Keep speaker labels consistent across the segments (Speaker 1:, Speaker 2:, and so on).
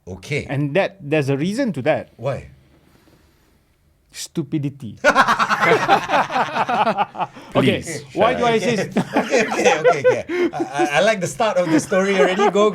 Speaker 1: Okay.
Speaker 2: And there's a reason to that.
Speaker 1: Why?
Speaker 2: Stupidity.
Speaker 3: Please.
Speaker 2: Okay, why do I say...
Speaker 1: Okay. I like the start of the story already. Go.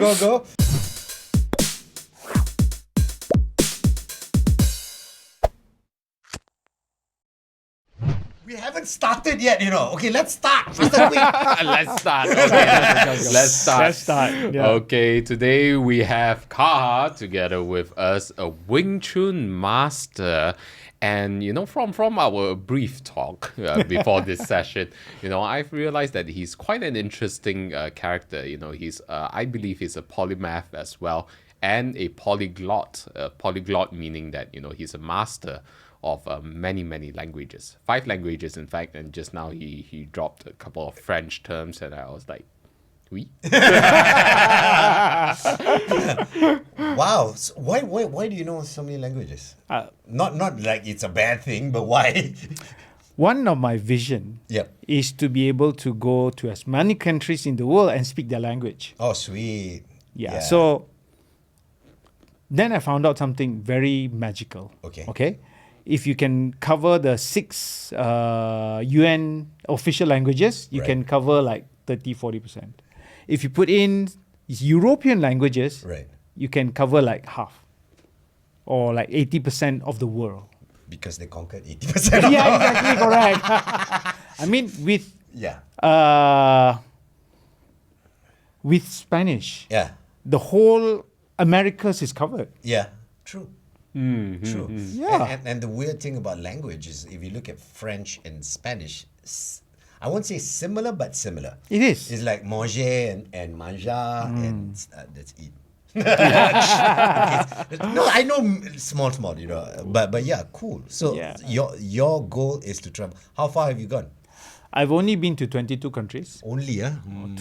Speaker 1: We haven't started yet, Okay, let's start.
Speaker 3: Let's start. Okay. Let's start.
Speaker 2: Yeah.
Speaker 3: Okay, today we have Kahar together with us, a Wing Chun master. And, from our brief talk before this session, I've realized that he's quite an interesting character. He's, I believe he's a polymath as well, and a polyglot. Polyglot meaning that, he's a master of many languages, 5 languages in fact, and just now he dropped a couple of French terms and I was like, oui.
Speaker 1: Wow. So why do you know so many languages? Not like it's a bad thing, but why?
Speaker 2: One of my vision is to be able to go to as many countries in the world and speak their language.
Speaker 1: Oh, sweet.
Speaker 2: Yeah. So then I found out something very magical. Okay. If you can cover the 6 UN official languages, you can cover like 30-40%. If you put in European languages, you can cover like half or like 80% of the world.
Speaker 1: Because they conquered 80%.
Speaker 2: Yeah, exactly, correct. I mean, with Spanish, the whole Americas is covered.
Speaker 1: Yeah, true. True.
Speaker 2: Yeah.
Speaker 1: And the weird thing about language is if you look at French and Spanish, I won't say similar, but similar.
Speaker 2: It is.
Speaker 1: It's like manger and manja and that's eat. No, I know small, but yeah, cool. So your goal is to travel. How far have you gone?
Speaker 2: I've only been to 22 countries.
Speaker 1: Only,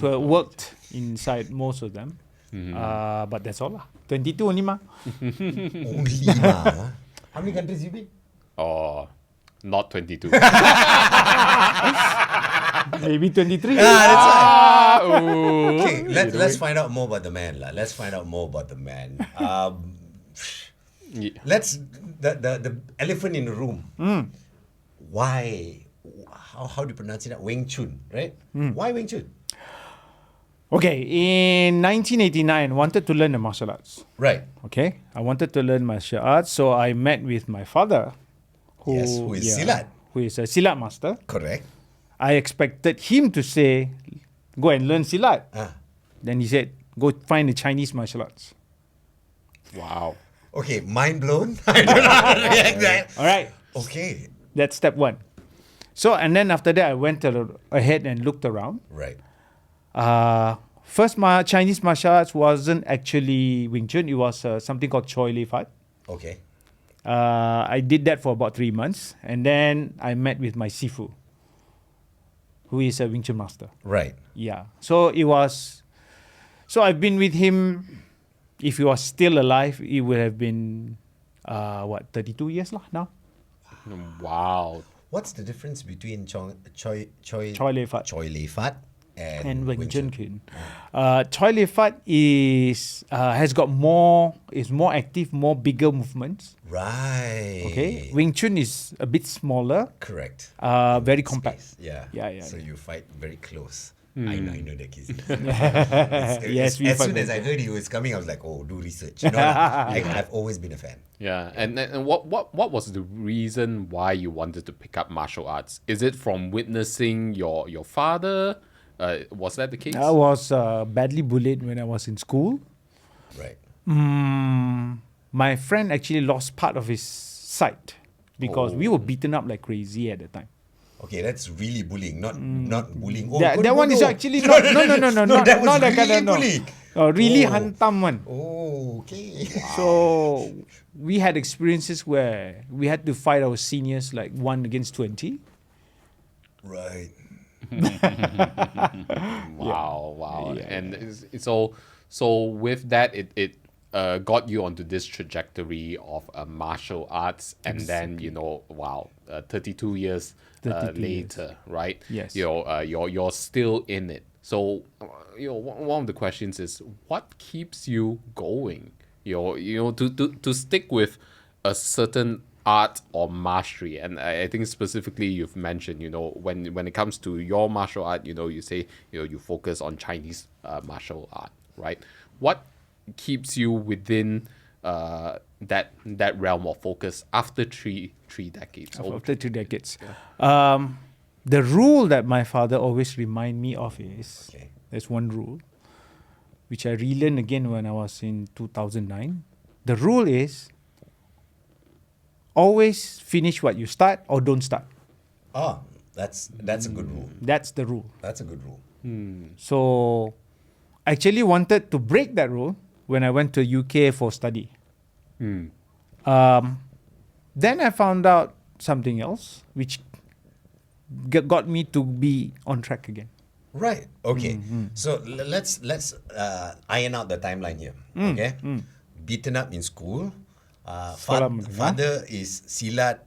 Speaker 2: Worked inside most of them. But that's all lah. 22 only ma.
Speaker 1: Only ma. How many countries you been?
Speaker 3: Oh, not 22.
Speaker 2: Maybe 23.
Speaker 1: That's right.
Speaker 3: Okay,
Speaker 1: let's find out more about the man lah. Let's find out more about the man. Let's the elephant in the room. Why? How do you pronounce it? Wing Chun, right? Why Wing Chun?
Speaker 2: Okay, in 1989, I wanted to learn the martial arts.
Speaker 1: Right.
Speaker 2: Okay, I wanted to learn martial arts, so I met with my father, who
Speaker 1: is Silat.
Speaker 2: Who is a Silat master.
Speaker 1: Correct.
Speaker 2: I expected him to say, go and learn Silat. Then he said, go find the Chinese martial arts.
Speaker 3: Wow.
Speaker 1: Okay, mind blown. I don't know how to react that.
Speaker 2: All right.
Speaker 1: Okay.
Speaker 2: That's step 1. So, and then after that, I went ahead and looked around.
Speaker 1: Right.
Speaker 2: First, Chinese martial arts wasn't actually Wing Chun. It was something called Choi Lei Fat.
Speaker 1: Okay.
Speaker 2: I did that for about 3 months. And then I met with my Sifu, who is a Wing Chun master.
Speaker 1: Right.
Speaker 2: Yeah. So it was... So I've been with him. If he was still alive, it would have been, 32 years lah now.
Speaker 3: Wow.
Speaker 1: What's the difference between Choi
Speaker 2: Lei Fat
Speaker 1: and
Speaker 2: Wing Chun? Choi Lei Fat is more active, more bigger movements.
Speaker 1: Right.
Speaker 2: Okay. Wing Chun is a bit smaller.
Speaker 1: Correct.
Speaker 2: Very compact.
Speaker 1: Yeah.
Speaker 2: So
Speaker 1: you fight very close. I know that kid.
Speaker 2: Yes.
Speaker 1: As soon as I heard he was coming, I was like, oh, do research. I've always been a fan.
Speaker 3: Yeah, and what was the reason why you wanted to pick up martial arts? Is it from witnessing your father? Was that the case?
Speaker 2: I was badly bullied when I was in school.
Speaker 1: Right.
Speaker 2: My friend actually lost part of his sight because we were beaten up like crazy at the time.
Speaker 1: Okay, that's really bullying, not bullying. Oh,
Speaker 2: that one is actually not that kind of
Speaker 1: bullying.
Speaker 2: Really hantam one.
Speaker 1: Oh, okay.
Speaker 2: So we had experiences where we had to fight our seniors like 1 against 20.
Speaker 1: Right.
Speaker 3: Wow. Yeah. And it's all so with that it got you onto this trajectory of martial arts, and then 32 years
Speaker 2: 32
Speaker 3: later,
Speaker 2: years.
Speaker 3: right?
Speaker 2: Yes.
Speaker 3: You're still in it. So one of the questions is, what keeps you going? to stick with a certain art or mastery. And I think specifically you've mentioned, when it comes to your martial art, you say, you focus on Chinese martial art, right? What keeps you within that realm of focus after three decades?
Speaker 2: After 2 decades. Yeah. The rule that my father always remind me of is, there's one rule, which I relearned again when I was in 2009. The rule is, always finish what you start or don't start.
Speaker 1: Oh, that's a good rule.
Speaker 2: That's the rule.
Speaker 1: That's a good rule.
Speaker 2: So I actually wanted to break that rule when I went to UK for study. Then I found out something else, which got me to be on track again.
Speaker 1: Right. Okay. So let's iron out the timeline here. Okay. Beaten up in school. Father is Silat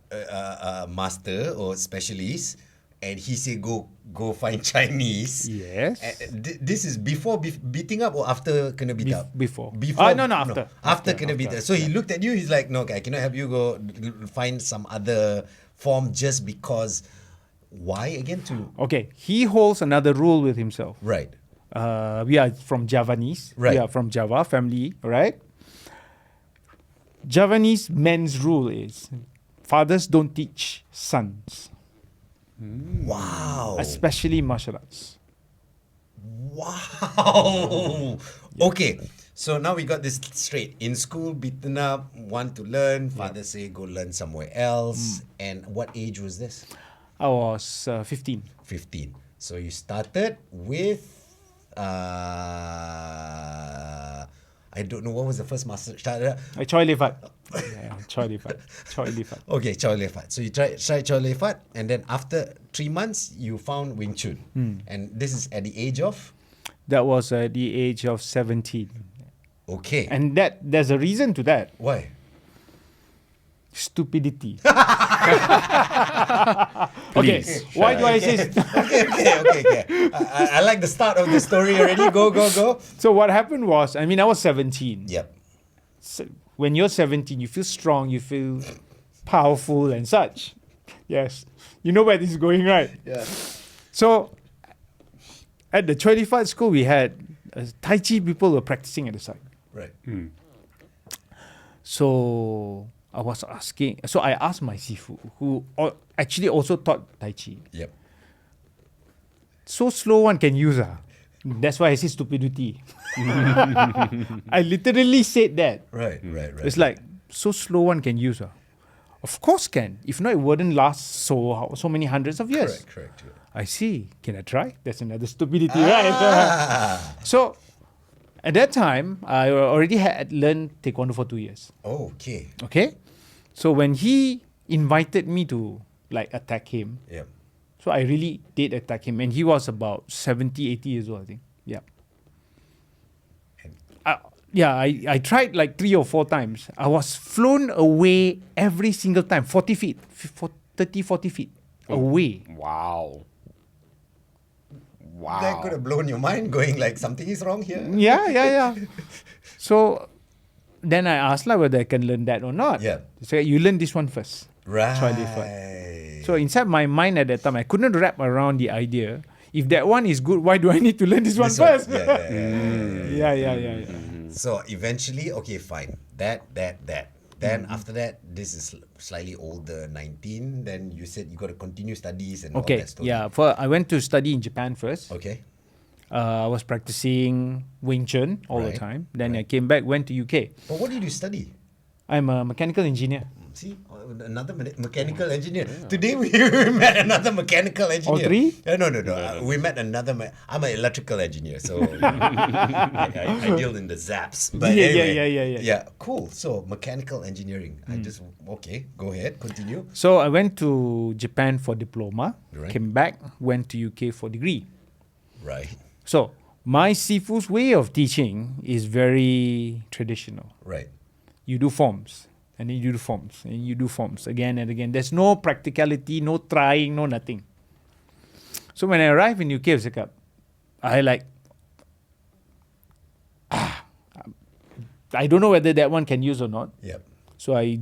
Speaker 1: master or specialist, and he said go find Chinese.
Speaker 2: Yes.
Speaker 1: This is before beating up or after kena beat up?
Speaker 2: Before.
Speaker 1: No,
Speaker 2: after.
Speaker 1: After kena beat up. So he looked at you. He's like, no, I cannot help you. Go find some other form just because. Why again?
Speaker 2: Okay, he holds another rule with himself.
Speaker 1: Right.
Speaker 2: We are from Javanese.
Speaker 1: Right.
Speaker 2: We are from Java family, right? Javanese men's rule is fathers don't teach sons.
Speaker 1: Wow.
Speaker 2: Especially martial arts.
Speaker 1: Wow. Okay. So now we got this straight. In school, beaten up, want to learn. Father say go learn somewhere else. And what age was this?
Speaker 2: I was 15.
Speaker 1: 15. So you started with I don't know what was the first master started.
Speaker 2: Choi Lefat. Choi Lefat.
Speaker 1: Okay, Choi Lefat. So you tried Choi Lefat, and then after 3 months you found Wing Chun. And this is at the age of?
Speaker 2: That was at the age of 17.
Speaker 1: Okay.
Speaker 2: And there's a reason to that.
Speaker 1: Why?
Speaker 2: Stupidity. Okay, why do I say
Speaker 1: Okay. I like the start of the story already. Go.
Speaker 2: So what happened was, I was 17.
Speaker 1: Yep.
Speaker 2: So when you're 17, you feel strong, you feel powerful and such. Yes. You know where this is going, right?
Speaker 1: Yeah.
Speaker 2: So at the Choi Lefat school, we had Tai Chi people were practicing at the side.
Speaker 1: Right.
Speaker 2: So I was asking, so I asked my sifu, who actually also taught Tai Chi.
Speaker 1: Yep.
Speaker 2: So slow one can use. That's why I say stupidity. I literally said that.
Speaker 1: Right.
Speaker 2: It's like, so slow one can use. Of course can. If not, it wouldn't last so many hundreds of years.
Speaker 1: Correct. Yeah.
Speaker 2: I see. Can I try? That's another stupidity, right? So at that time, I already had learned Taekwondo for 2 years.
Speaker 1: Oh, okay.
Speaker 2: So when he invited me to attack him,
Speaker 1: Yep.
Speaker 2: so I really did attack him, and he was about 70, 80 years old, I think. Yeah. I tried 3 or 4 times. I was flown away every single time, 40 feet, 30, 40 feet away.
Speaker 3: Wow.
Speaker 1: That could have blown your mind, going something is wrong here.
Speaker 2: Yeah. So then I asked whether I can learn that or not.
Speaker 1: Yeah.
Speaker 2: So you learn this one first.
Speaker 1: Right.
Speaker 2: So inside my mind at that time, I couldn't wrap around the idea. If that one is good, why do I need to learn this one first?
Speaker 1: Yeah. So eventually, okay, fine. That. Then after that, this is slightly older, 19. Then you said you got to continue studies and all that story.
Speaker 2: Yeah. I went to study in Japan first.
Speaker 1: Okay.
Speaker 2: I was practicing Wing Chun all the time. Then I came back, went to UK.
Speaker 1: But what did you study?
Speaker 2: I'm a mechanical engineer.
Speaker 1: See, another mechanical engineer. Today we met another mechanical engineer.
Speaker 2: All three?
Speaker 1: No. We met another. I'm an electrical engineer, so I deal in the zaps. But anyway, yeah. Cool. So mechanical engineering. Okay. Go ahead. Continue.
Speaker 2: So I went to Japan for diploma.
Speaker 1: Right.
Speaker 2: Came back, went to UK for degree.
Speaker 1: Right.
Speaker 2: So my Sifu's way of teaching is very traditional.
Speaker 1: Right.
Speaker 2: You do forms. And then you do forms. And you do forms again and again. There's no practicality, no trying, no nothing. So when I arrived in UK, I I don't know whether that one can use or not.
Speaker 1: Yep.
Speaker 2: So I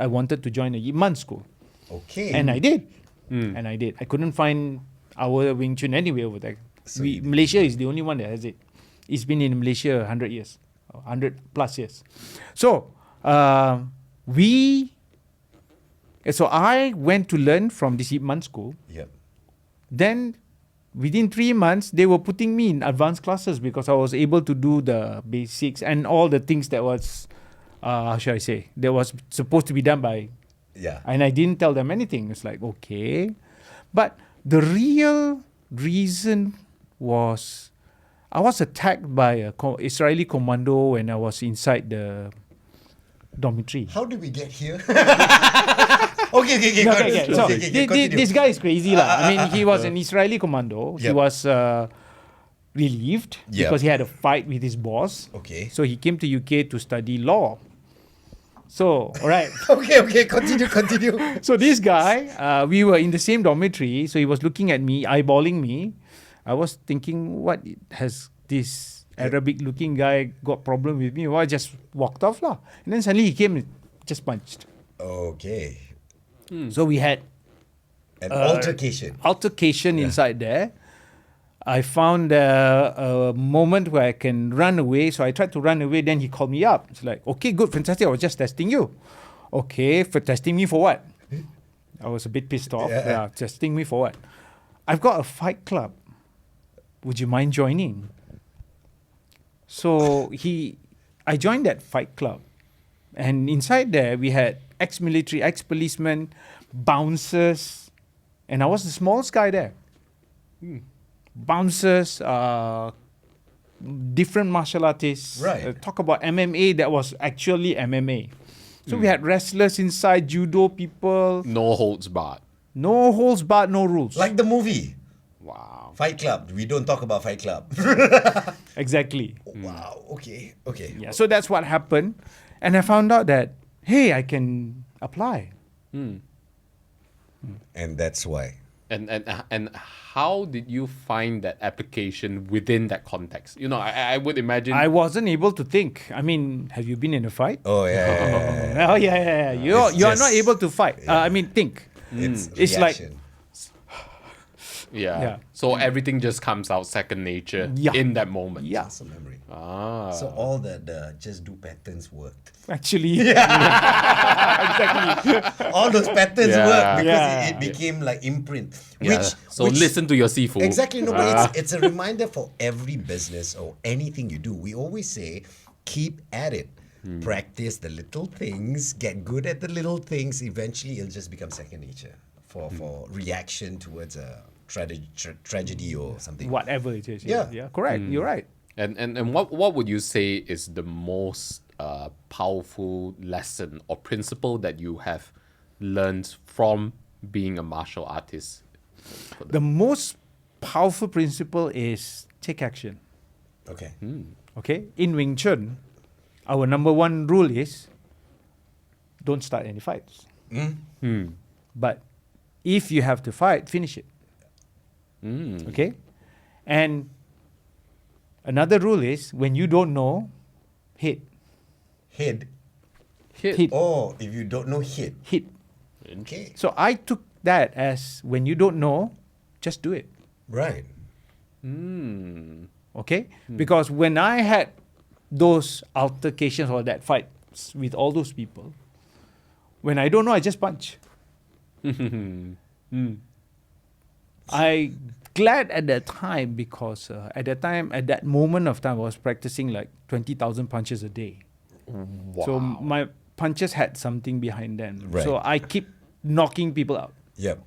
Speaker 2: wanted to join a Yip Man school.
Speaker 1: Okay.
Speaker 2: And I did. And I did. I couldn't find our Wing Chun anywhere over there.
Speaker 1: So
Speaker 2: Malaysia is the only one that has it. It's been in Malaysia 100 years. 100 plus years. So, I went to learn from this Yip Man school.
Speaker 1: Yep.
Speaker 2: Then, within 3 months, they were putting me in advanced classes because I was able to do the basics and all the things that was, how should I say, that was supposed to be done by.
Speaker 1: Yeah.
Speaker 2: And I didn't tell them anything. It's like, okay. But the real reason was I was attacked by a Israeli commando when I was inside the dormitory.
Speaker 1: How did we get here? Okay.
Speaker 2: So this guy is crazy. I mean, he was an Israeli commando. He was relieved because he had a fight with his boss.
Speaker 1: Okay.
Speaker 2: So he came to UK to study law. So, all right.
Speaker 1: Okay, continue.
Speaker 2: So this guy, we were in the same dormitory. So he was looking at me, eyeballing me. I was thinking, what has this Arabic-looking guy got problem with me? Well, I just walked off lah. And then suddenly he came and just punched.
Speaker 1: Okay.
Speaker 2: So we had
Speaker 1: An altercation.
Speaker 2: Inside there. I found a moment where I can run away. So I tried to run away. Then he called me up. It's like, okay, good, fantastic. I was just testing you. Okay, for testing me for what? I was a bit pissed off. Yeah, testing me for what? I've got a fight club. Would you mind joining? So I joined that fight club. And inside there, we had ex-military, ex-policemen, bouncers. And I was the smallest guy there. Bouncers, different martial artists.
Speaker 1: Right.
Speaker 2: Talk about MMA, that was actually MMA. So we had wrestlers inside, judo people.
Speaker 3: No holds barred.
Speaker 2: No holds barred, no rules.
Speaker 1: Like the movie.
Speaker 3: Wow.
Speaker 1: Fight Club. We don't talk about Fight Club.
Speaker 2: Exactly.
Speaker 1: Wow. Okay.
Speaker 2: Yeah. So that's what happened. And I found out that, hey, I can apply.
Speaker 1: And that's why.
Speaker 3: And how did you find that application within that context? You know, I would imagine.
Speaker 2: I wasn't able to think. I mean, have you been in a fight?
Speaker 1: Oh, yeah.
Speaker 2: Oh, yeah. You are not able to fight. Think.
Speaker 1: It's
Speaker 2: like
Speaker 1: reaction.
Speaker 3: Yeah. So everything just comes out second nature in that moment.
Speaker 2: Yeah.
Speaker 1: Muscle memory.
Speaker 3: Ah.
Speaker 1: So all the just do patterns worked.
Speaker 2: Actually.
Speaker 1: Exactly. All those patterns work because it became like imprint.
Speaker 3: Yeah. So listen to your Sifu.
Speaker 1: Exactly. No, but it's a reminder for every business or anything you do. We always say, keep at it. Practice the little things. Get good at the little things. Eventually, it'll just become second nature for reaction towards a tragedy or something.
Speaker 2: Whatever it is.
Speaker 1: Yeah.
Speaker 2: Correct. You're right.
Speaker 3: And what would you say is the most powerful lesson or principle that you have learned from being a martial artist?
Speaker 2: The most powerful principle is take action.
Speaker 1: Okay.
Speaker 2: Okay? In Wing Chun, our number one rule is don't start any fights. But if you have to fight, finish it. Okay? And another rule is when you don't know, hit.
Speaker 1: Hit. Oh, if you don't know, hit.
Speaker 2: Hit.
Speaker 1: Okay.
Speaker 2: So I took that as when you don't know, just do it.
Speaker 1: Right.
Speaker 2: Okay? Because when I had those altercations or that fights with all those people, when I don't know, I just punch. I glad at that time because at that moment of time, I was practicing like 20,000 punches a day.
Speaker 3: Wow.
Speaker 2: So my punches had something behind them.
Speaker 1: Right.
Speaker 2: So I keep knocking people out.
Speaker 1: Yep.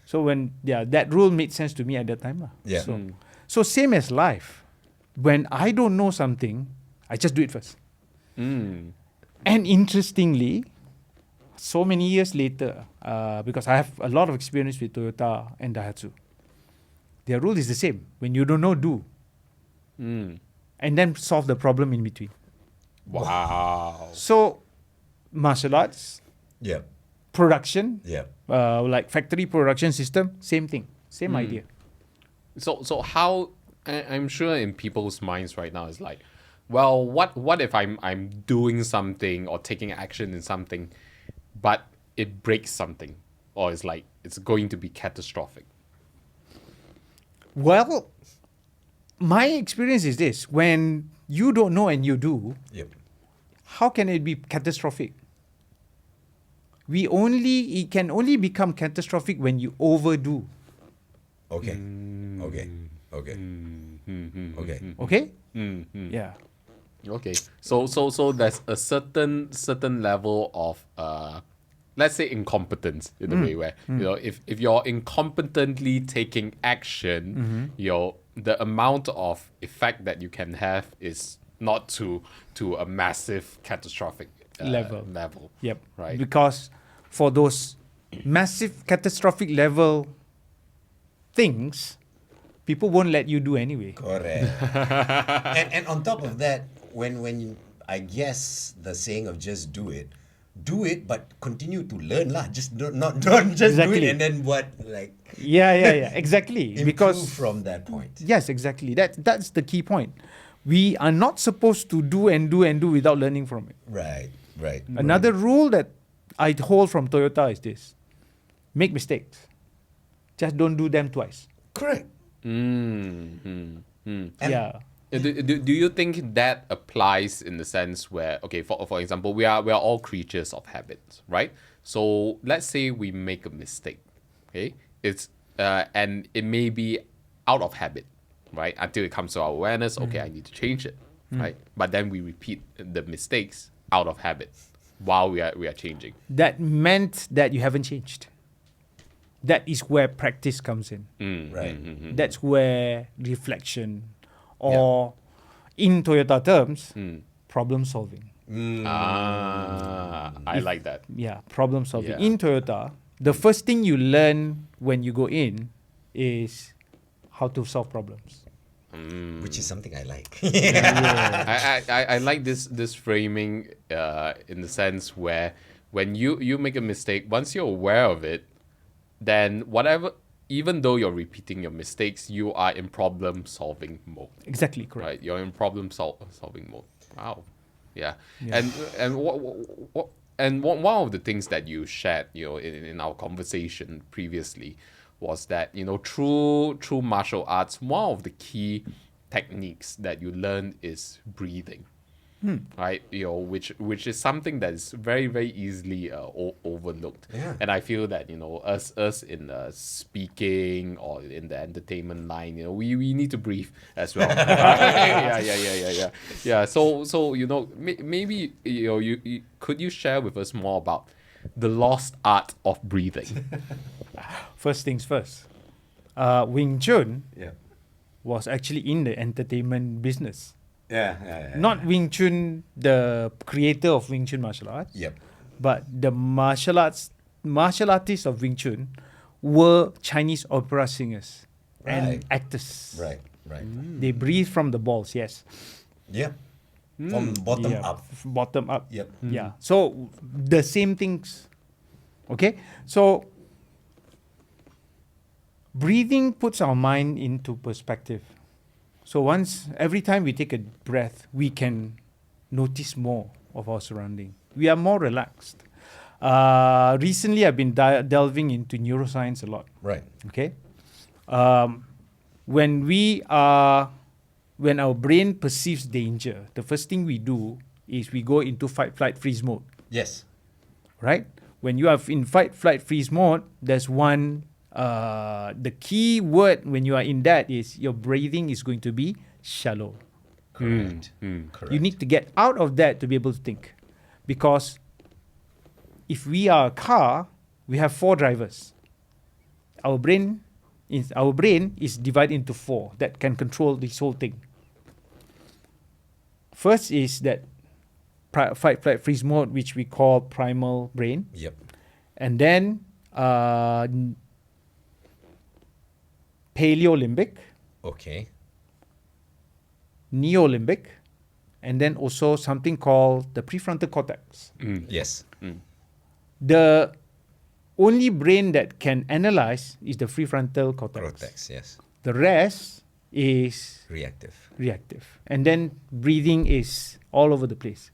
Speaker 2: So when that rule made sense to me at that time.
Speaker 1: Yeah.
Speaker 2: So same as life. When I don't know something, I just do it first. And interestingly, so many years later, because I have a lot of experience with Toyota and Daihatsu, their rule is the same. When you don't know, do. And then solve the problem in between.
Speaker 3: Wow.
Speaker 2: So, martial arts,
Speaker 1: Yep.
Speaker 2: production,
Speaker 1: Yep.
Speaker 2: like factory production system, same thing, same idea.
Speaker 3: So how I'm sure in people's minds right now is like, well, what if I'm doing something or taking action in something, but it breaks something, or it's going to be catastrophic?
Speaker 2: Well, my experience is this: when you don't know and you do, how can it be catastrophic? It can only become catastrophic when you overdo.
Speaker 1: Okay.
Speaker 2: Yeah.
Speaker 3: Okay. So there's a certain level of let's say incompetence in a way where if you're incompetently taking action, the amount of effect that you can have is not to a massive catastrophic level.
Speaker 2: Yep.
Speaker 3: Right.
Speaker 2: Because for those massive catastrophic level things, people won't let you do anyway.
Speaker 1: Correct. and on top of that, when I guess the saying of just do it, but continue to learn lah. Just don't just do it and then
Speaker 2: exactly.
Speaker 1: Improve
Speaker 2: Because
Speaker 1: from that point.
Speaker 2: Yes, exactly. That's the key point. We are not supposed to do without learning from it.
Speaker 1: Right.
Speaker 2: Another rule that I hold from Toyota is this: make mistakes, just don't do them twice.
Speaker 1: Correct.
Speaker 2: Yeah.
Speaker 3: Do you think that applies in the sense where, okay, for example, we are all creatures of habits, right? So let's say we make a mistake, okay? It's and it may be out of habit, right? Until it comes to our awareness, okay, I need to change it, right? But then we repeat the mistakes out of habit while we are changing.
Speaker 2: That meant that you haven't changed. That is where practice comes in.
Speaker 1: Right.
Speaker 2: That's where reflection, or in Toyota terms, problem solving.
Speaker 3: I like that.
Speaker 2: Yeah, problem solving.
Speaker 3: Yeah.
Speaker 2: In Toyota, the first thing you learn when you go in is how to solve problems.
Speaker 1: Which is something I like.
Speaker 3: I like this framing in the sense where when you make a mistake, once you're aware of it, then even though you're repeating your mistakes, you are in problem solving mode.
Speaker 2: Exactly, correct.
Speaker 3: Right, you're in problem solving mode. Wow, yeah. And one of the things that you shared, in our conversation previously, was that through martial arts, one of the key techniques that you learn is breathing. Right, which is something that is very, very easily overlooked.
Speaker 1: Yeah.
Speaker 3: And I feel that us in speaking or in the entertainment line, we need to breathe as well. Yeah. So maybe could you share with us more about the lost art of breathing?
Speaker 2: First things first. Wing Chun
Speaker 1: Yeah.
Speaker 2: was actually in the entertainment business.
Speaker 1: Yeah.
Speaker 2: Not Wing Chun, the creator of Wing Chun martial arts.
Speaker 1: Yep.
Speaker 2: But the martial artists of Wing Chun were Chinese opera singers and actors.
Speaker 1: Right.
Speaker 2: They breathe from the balls, yes.
Speaker 1: Yeah. From bottom up.
Speaker 2: Bottom up.
Speaker 1: Yep.
Speaker 2: Yeah. So the same things. Okay? So breathing puts our mind into perspective. So every time we take a breath, we can notice more of our surrounding. We are more relaxed. Recently, I've been delving into neuroscience a lot.
Speaker 1: Right.
Speaker 2: Okay. When our brain perceives danger, the first thing we do is we go into fight, flight, freeze mode.
Speaker 1: Yes.
Speaker 2: Right? When you are in fight, flight, freeze mode, there's one. The key word when you are in that is your breathing is going to be shallow.
Speaker 1: Correct.
Speaker 2: You need to get out of that to be able to think. Because if we are a car, we have 4 drivers. Our brain is divided into 4 that can control this whole thing. First is that fight, flight, freeze mode, which we call primal brain.
Speaker 1: Yep.
Speaker 2: And then paleolimbic,
Speaker 1: Okay.
Speaker 2: neolimbic, and then also something called the prefrontal cortex.
Speaker 1: Yes.
Speaker 2: The only brain that can analyze is the prefrontal cortex.
Speaker 1: Yes.
Speaker 2: The rest is
Speaker 1: reactive.
Speaker 2: And then breathing is all over the place.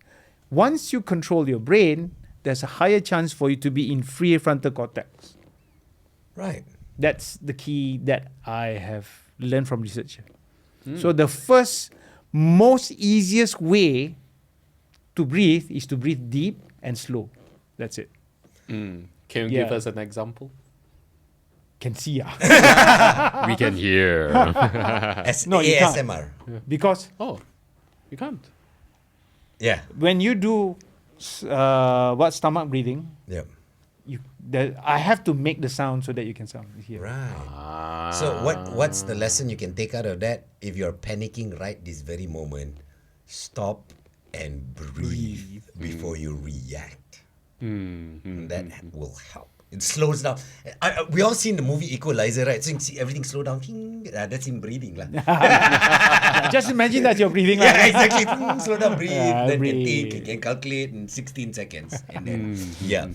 Speaker 2: Once you control your brain, there's a higher chance for you to be in free frontal cortex.
Speaker 1: Right.
Speaker 2: That's the key that I have learned from research. So the first, most easiest way to breathe is to breathe deep and slow. That's it.
Speaker 3: Can you give us an example?
Speaker 2: Can see
Speaker 3: We can hear.
Speaker 2: No, you can't.
Speaker 1: ASMR.
Speaker 2: Because
Speaker 3: You can't.
Speaker 1: Yeah.
Speaker 2: when you do stomach breathing,
Speaker 1: Yeah.
Speaker 2: I have to make the sound so that you can hear.
Speaker 1: Right. So what's the lesson you can take out of that? If you're panicking right this very moment, stop and breathe before you react. That will help. It slows down. We all seen the movie Equalizer, right? So you see everything slow down. That's him breathing.
Speaker 2: Just imagine that you're breathing.
Speaker 1: Yeah, exactly. Slow down, breathe. Then
Speaker 2: breathe.
Speaker 1: can think, you can calculate in 16 seconds. And then, yeah.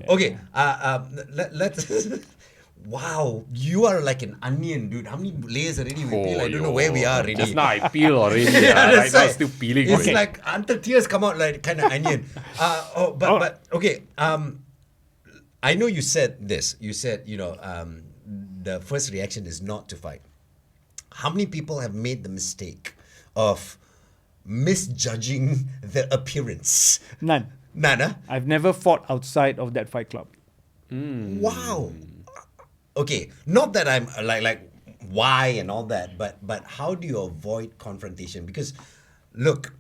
Speaker 1: Okay, let's... Wow, you are like an onion, dude. How many layers already we peel? I don't know where we are already.
Speaker 3: Just now I peel already.
Speaker 1: That's
Speaker 3: right now
Speaker 1: right.
Speaker 3: still peeling.
Speaker 1: It's
Speaker 3: already.
Speaker 1: like until tears come out like kind of onion. But okay. I know you said this. You said, the first reaction is not to fight. How many people have made the mistake of misjudging the appearance?
Speaker 2: None.
Speaker 1: None, huh?
Speaker 2: I've never fought outside of that fight club.
Speaker 1: Wow. Okay, not that I'm like why and all that, but how do you avoid confrontation? Because look,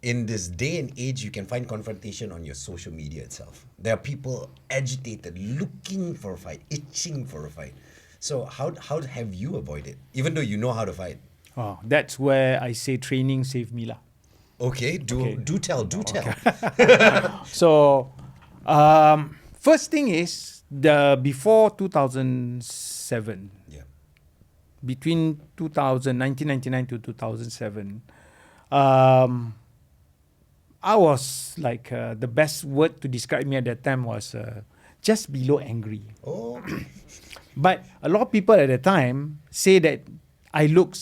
Speaker 1: in this day and age, you can find confrontation on your social media itself. There are people agitated, looking for a fight, itching for a fight. So how have you avoided, even though you know how to fight?
Speaker 2: Oh, that's where I say training saved me lah.
Speaker 1: Okay, do tell.
Speaker 2: So, first thing is before 2007.
Speaker 1: Yeah.
Speaker 2: Between 1999 to 2007, I was like the best word to describe me at that time was just below angry.
Speaker 1: Oh.
Speaker 2: But a lot of people at the time say that I look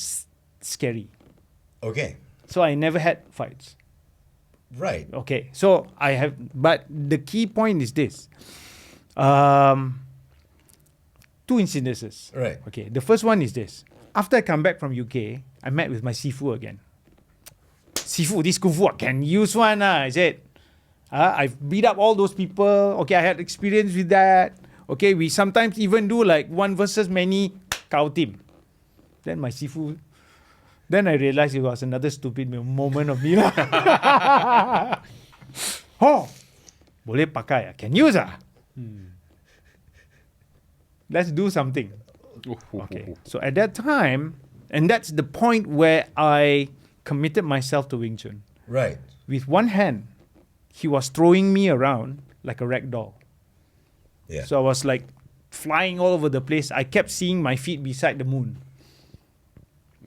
Speaker 2: scary.
Speaker 1: Okay.
Speaker 2: So I never had fights.
Speaker 1: Right.
Speaker 2: Okay. So I have, but the key point is this. Two incidences.
Speaker 1: Right.
Speaker 2: Okay. The first one is this. After I come back from UK, I met with my sifu again. Sifu, this kung fu I can use one. I said, I've beat up all those people. Okay, I had experience with that. Okay, we sometimes even do like 1 versus many cow team. Then my sifu, then I realized it was another stupid moment of me. Oh, boleh pakai, can use Let's do something. Okay, so at that time, and that's the point where I committed myself to Wing Chun.
Speaker 1: Right.
Speaker 2: With one hand, he was throwing me around like a rag doll.
Speaker 1: Yeah.
Speaker 2: So I was like flying all over the place. I kept seeing my feet beside the moon.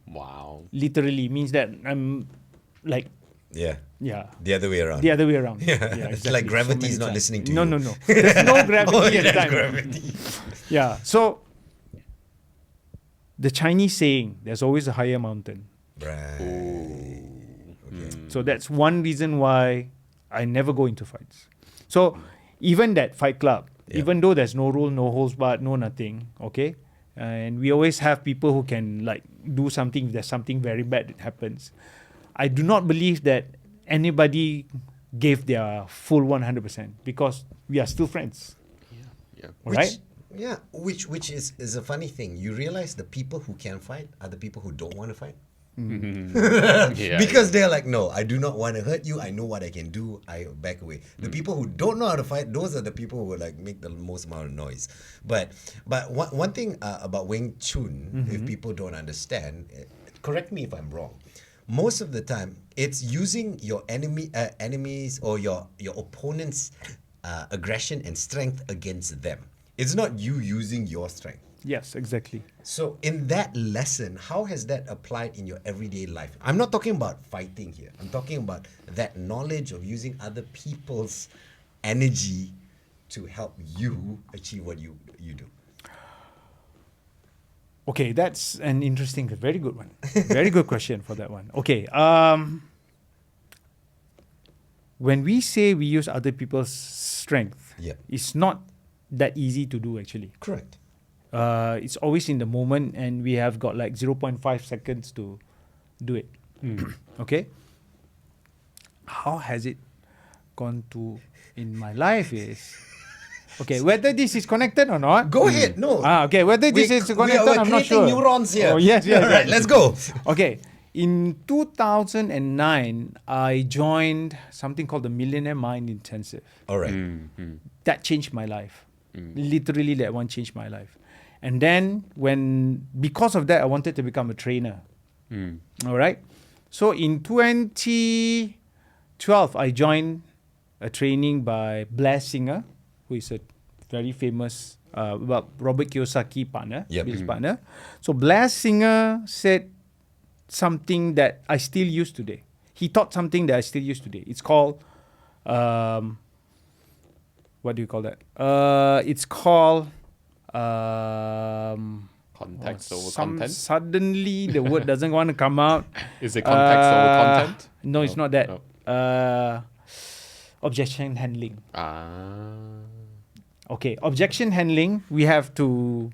Speaker 3: Wow.
Speaker 2: Literally means that I'm like,
Speaker 1: Yeah.
Speaker 2: yeah.
Speaker 1: The other way around.
Speaker 2: The other way around.
Speaker 1: Yeah. It's like gravity is not listening to
Speaker 2: no,
Speaker 1: you.
Speaker 2: No. There's no gravity at the
Speaker 1: there's
Speaker 2: time.
Speaker 1: gravity.
Speaker 2: Yeah. So the Chinese saying, there's always a higher mountain.
Speaker 1: Right. Okay.
Speaker 2: So that's one reason why I never go into fights. So even that fight club, even though there's no rule, no holds barred, no nothing, okay? And we always have people who can like do something if there's something very bad that happens. I do not believe that anybody gave their full 100% because we are still friends.
Speaker 3: Yeah.
Speaker 2: Right?
Speaker 1: Which is a funny thing. You realize the people who can fight are the people who don't want to fight.
Speaker 3: Yeah.
Speaker 1: Because they're like, no, I do not want to hurt you. I know what I can do. I back away. The people who don't know how to fight, those are the people who will like make the most amount of noise. But one thing about Wing Chun, if people don't understand, correct me if I'm wrong. Most of the time, it's using your enemies or your opponent's aggression and strength against them. It's not you using your strength.
Speaker 2: Yes, exactly.
Speaker 1: So in that lesson, how has that applied in your everyday life? I'm not talking about fighting here. I'm talking about that knowledge of using other people's energy to help you achieve what you do.
Speaker 2: Okay, that's an interesting, very good one. Very good question for that one. Okay, when we say we use other people's strength, it's not that easy to do actually.
Speaker 1: Correct.
Speaker 2: It's always in the moment, and we have got like 0.5 seconds to do it. Okay? How has it gone to in my life is... Okay, whether this is connected or not.
Speaker 1: Go ahead. No.
Speaker 2: Okay, whether this is connected, I'm not sure.
Speaker 1: We're creating neurons here.
Speaker 2: Oh, yes.
Speaker 1: All right, let's go.
Speaker 2: Okay, in 2009, I joined something called the Millionaire Mind Intensive.
Speaker 1: All right.
Speaker 2: That changed my life. Literally, that one changed my life. And then, because of that, I wanted to become a trainer. All right. So in 2012, I joined a training by Blair Singer, who is a very famous Robert Kiyosaki partner, business partner. So Blair Singer said something that I still use today. He taught something that I still use today. It's called, what do you call that? It's called...
Speaker 3: context over content?
Speaker 2: Suddenly, the word doesn't want to come out.
Speaker 3: Is it context over content?
Speaker 2: No, it's not that. Objection handling. Okay, objection handling, we have to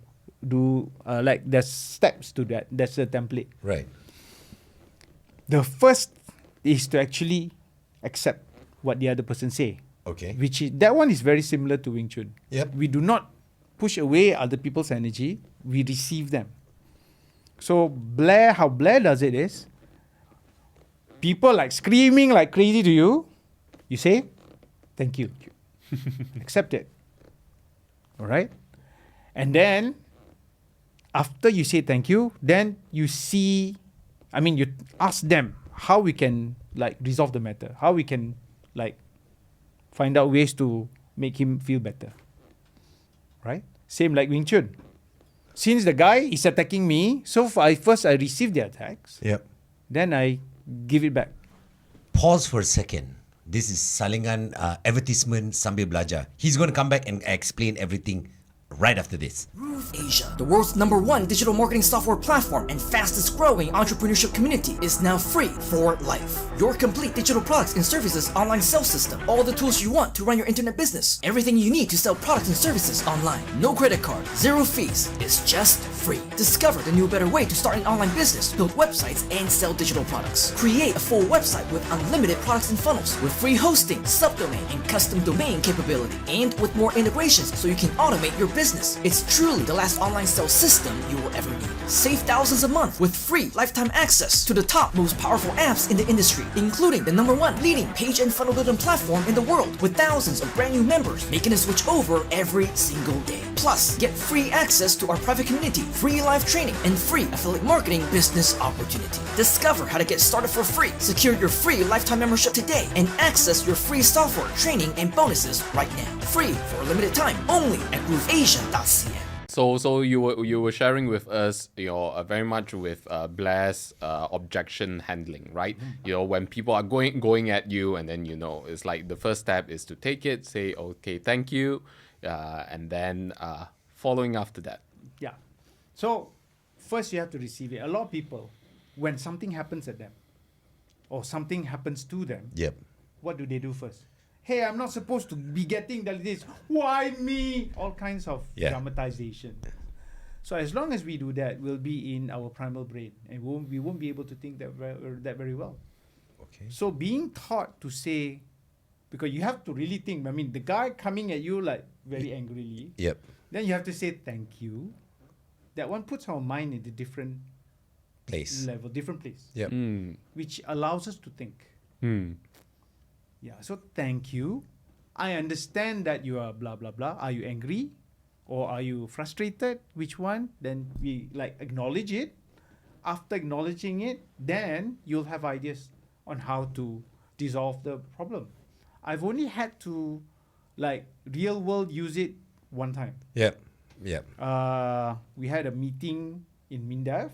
Speaker 2: do, there's steps to that. That's the template.
Speaker 1: Right.
Speaker 2: The first is to actually accept what the other person say.
Speaker 1: Okay.
Speaker 2: That one is very similar to Wing Chun.
Speaker 1: Yep.
Speaker 2: We do not push away other people's energy. We receive them. So how Blair does it is, people like screaming like crazy to you, you say, thank you. Accept it. All right? And then, after you say thank you, then you ask them how we can resolve the matter, how we can find out ways to make him feel better. Right? Same like Wing Chun. Since the guy is attacking me, so first I receive the attacks.
Speaker 1: Yep.
Speaker 2: Then I give it back.
Speaker 1: Pause for a second. This is salingan advertisement sambil belajar. He's going to come back and explain everything right after this.
Speaker 4: Asia, the world's #1 digital marketing software platform and fastest growing entrepreneurship community, is now free for life. Your complete digital products and services online sales system, all the tools you want to run your internet business, everything you need to sell products and services online. No credit card, zero fees, it's just free. Discover the new better way to start an online business, build websites, and sell digital products. Create a full website with unlimited products and funnels, with free hosting, subdomain, and custom domain capability, and with more integrations so you can automate your business. It's truly the last online sales system you will ever need. Save thousands a month with free lifetime access to the top most powerful apps in the industry, including the #1 leading page and funnel building platform in the world, with thousands of brand new members making a switch over every single day. Plus, get free access to our private community, free live training, and free affiliate marketing business opportunity. Discover how to get started for free, secure your free lifetime membership today, and access your free software, training, and bonuses right now. Free for a limited time, only at grooveasia.cn.
Speaker 3: So you were sharing with us, very much with Blair's objection handling, right? When people are going at you, and then it's like the first step is to take it, say okay, thank you, and then following after that.
Speaker 2: Yeah. So first you have to receive it. A lot of people, when something happens at them, or something happens to them, what do they do first? Hey, I'm not supposed to be getting this. Why me? All kinds of dramatization. So as long as we do that, we'll be in our primal brain, and we won't be able to think that very well.
Speaker 1: Okay.
Speaker 2: So being taught to say, because you have to really think. I mean, the guy coming at you very angrily.
Speaker 1: Yep.
Speaker 2: Then you have to say thank you. That one puts our mind in a different level, different place.
Speaker 1: Yep.
Speaker 2: Which allows us to think. Yeah, so thank you. I understand that you are blah, blah, blah. Are you angry? Or are you frustrated? Which one? Then we acknowledge it. After acknowledging it, then you'll have ideas on how to dissolve the problem. I've only had to real world use it one time.
Speaker 1: Yep.
Speaker 2: We had a meeting in MINDEF,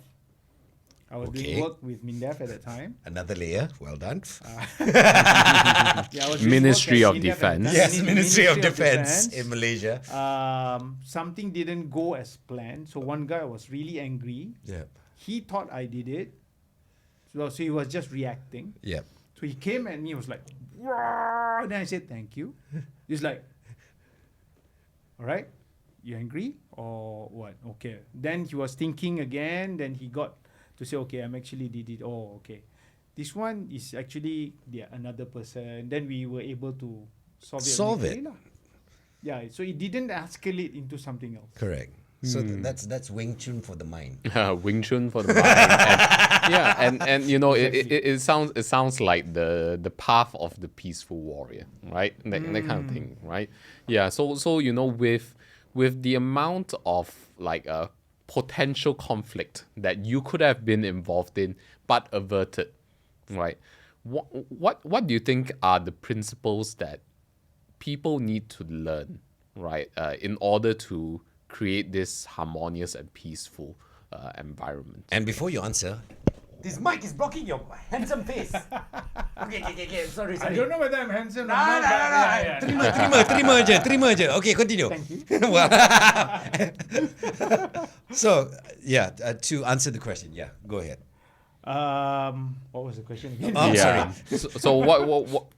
Speaker 2: I was doing work with MINDEF at that time.
Speaker 1: Another layer. Well done.
Speaker 2: I was doing
Speaker 3: Ministry
Speaker 2: work
Speaker 3: of
Speaker 2: at MINDEF at the
Speaker 3: Defence.
Speaker 2: time.
Speaker 1: Yes, Ministry of Defence in Malaysia.
Speaker 2: Something didn't go as planned. So one guy was really angry.
Speaker 1: Yep.
Speaker 2: He thought I did it. So he was just reacting.
Speaker 1: Yep.
Speaker 2: So he came at me, was like, "Wah!" Then I said, thank you. He's like, all right, you angry or what? Okay. Then he was thinking again. Then he got to say, okay, I'm actually did it. Oh, okay. This one is actually another person. Then we were able to solve it. Yeah, so it didn't escalate into something else.
Speaker 1: Correct. So that's Wing Chun for the mind.
Speaker 3: Wing Chun for the mind. And you know, it sounds like the path of the peaceful warrior, right? That kind of thing, right? Yeah. So you know, with the amount of like a potential conflict that you could have been involved in but averted, right? What do you think are the principles that people need to learn, right, in order to create this harmonious and peaceful environment?
Speaker 1: And before you answer, this mic is blocking your handsome face. Okay. Sorry.
Speaker 2: I don't know whether I'm handsome or
Speaker 1: No.
Speaker 2: not.
Speaker 1: Terima je. Okay, continue.
Speaker 2: Thank you.
Speaker 1: So, to answer the question, go ahead.
Speaker 2: What was the question again?
Speaker 1: Oh, sorry.
Speaker 3: So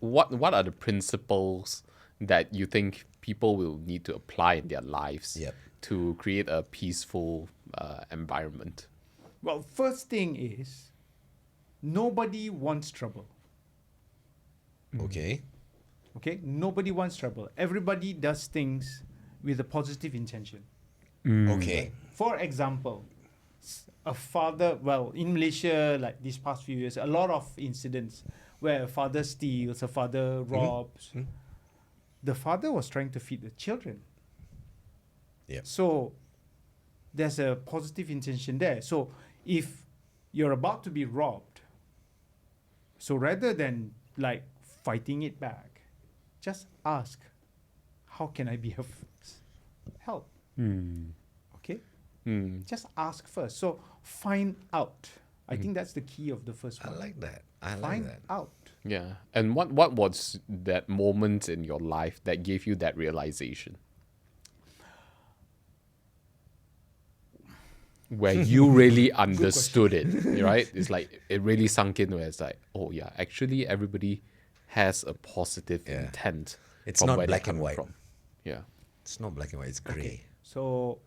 Speaker 3: what are the principles that you think people will need to apply in their lives to create a peaceful environment?
Speaker 2: Well, first thing is, nobody wants trouble.
Speaker 1: Okay.
Speaker 2: Okay? Nobody wants trouble. Everybody does things with a positive intention.
Speaker 1: Okay.
Speaker 2: For example, a father, in Malaysia, like these past few years, a lot of incidents where a father steals, a father robs. The father was trying to feed the children.
Speaker 1: Yep.
Speaker 2: So there's a positive intention there. So if you're about to be robbed, so rather than like fighting it back, just ask, how can I be of help? Okay? Just ask first. So find out. I think that's the key of the first one.
Speaker 1: I like that.
Speaker 2: Find out.
Speaker 3: Yeah. And what was that moment in your life that gave you that realization? Where you really understood it, right? It's like it really sunk in where it's like, oh yeah, actually everybody has a positive intent.
Speaker 1: It's
Speaker 3: from
Speaker 1: not
Speaker 3: where they're
Speaker 1: black and
Speaker 3: coming
Speaker 1: white.
Speaker 3: from. Yeah.
Speaker 1: It's not black and white, it's grey.
Speaker 2: Okay. So,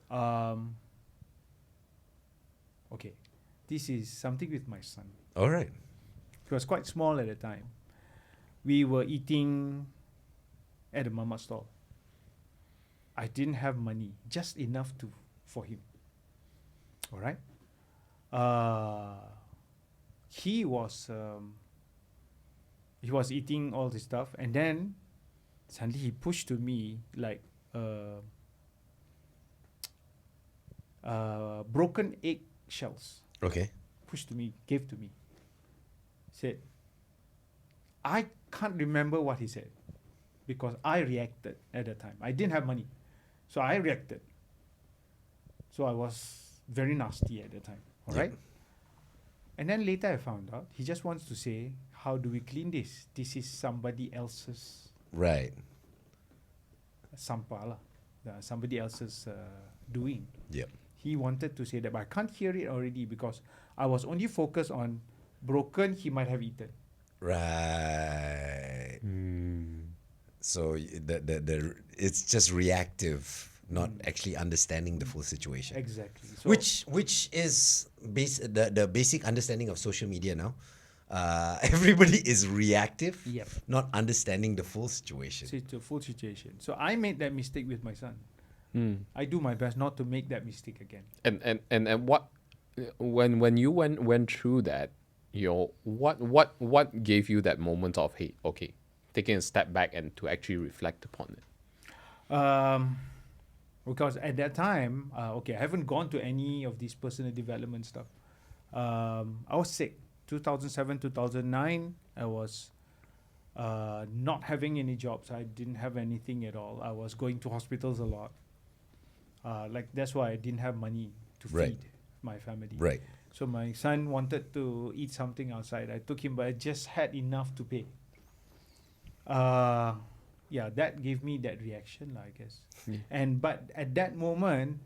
Speaker 2: okay. This is something with my son.
Speaker 1: All right.
Speaker 2: He was quite small at the time. We were eating at a mama stall. I didn't have money, just enough for him. All right. He was eating all this stuff, and then suddenly he pushed to me like broken egg shells.
Speaker 1: Okay.
Speaker 2: Pushed to me, gave to me. Said, I can't remember what he said because I reacted at the time. I didn't have money, so I reacted. So I was very nasty at the time. All right. And then later I found out he just wants to say, how do we clean this? This is somebody else's
Speaker 1: Right.
Speaker 2: sampah lah. Somebody else's doing.
Speaker 1: Yep.
Speaker 2: He wanted to say that, but I can't hear it already because I was only focused on broken, he might have eaten.
Speaker 1: Right. So the it's just reactive, not actually understanding the full situation.
Speaker 2: Exactly. So
Speaker 1: Which is the basic understanding of social media now. Everybody is reactive,
Speaker 2: Yep.
Speaker 1: not understanding the full situation.
Speaker 2: So it's a full situation. So I made that mistake with my son. I do my best not to make that mistake again.
Speaker 3: And what when you went through that, you know, what gave you that moment of, hey, okay, taking a step back and to actually reflect upon it?
Speaker 2: Because at that time, I haven't gone to any of these personal development stuff. I was sick. 2007, 2009, I was not having any jobs. I didn't have anything at all. I was going to hospitals a lot. That's why I didn't have money to feed
Speaker 1: Right.
Speaker 2: my family.
Speaker 1: Right.
Speaker 2: So my son wanted to eat something outside. I took him, but I just had enough to pay. That gave me that reaction, I guess. But at that moment,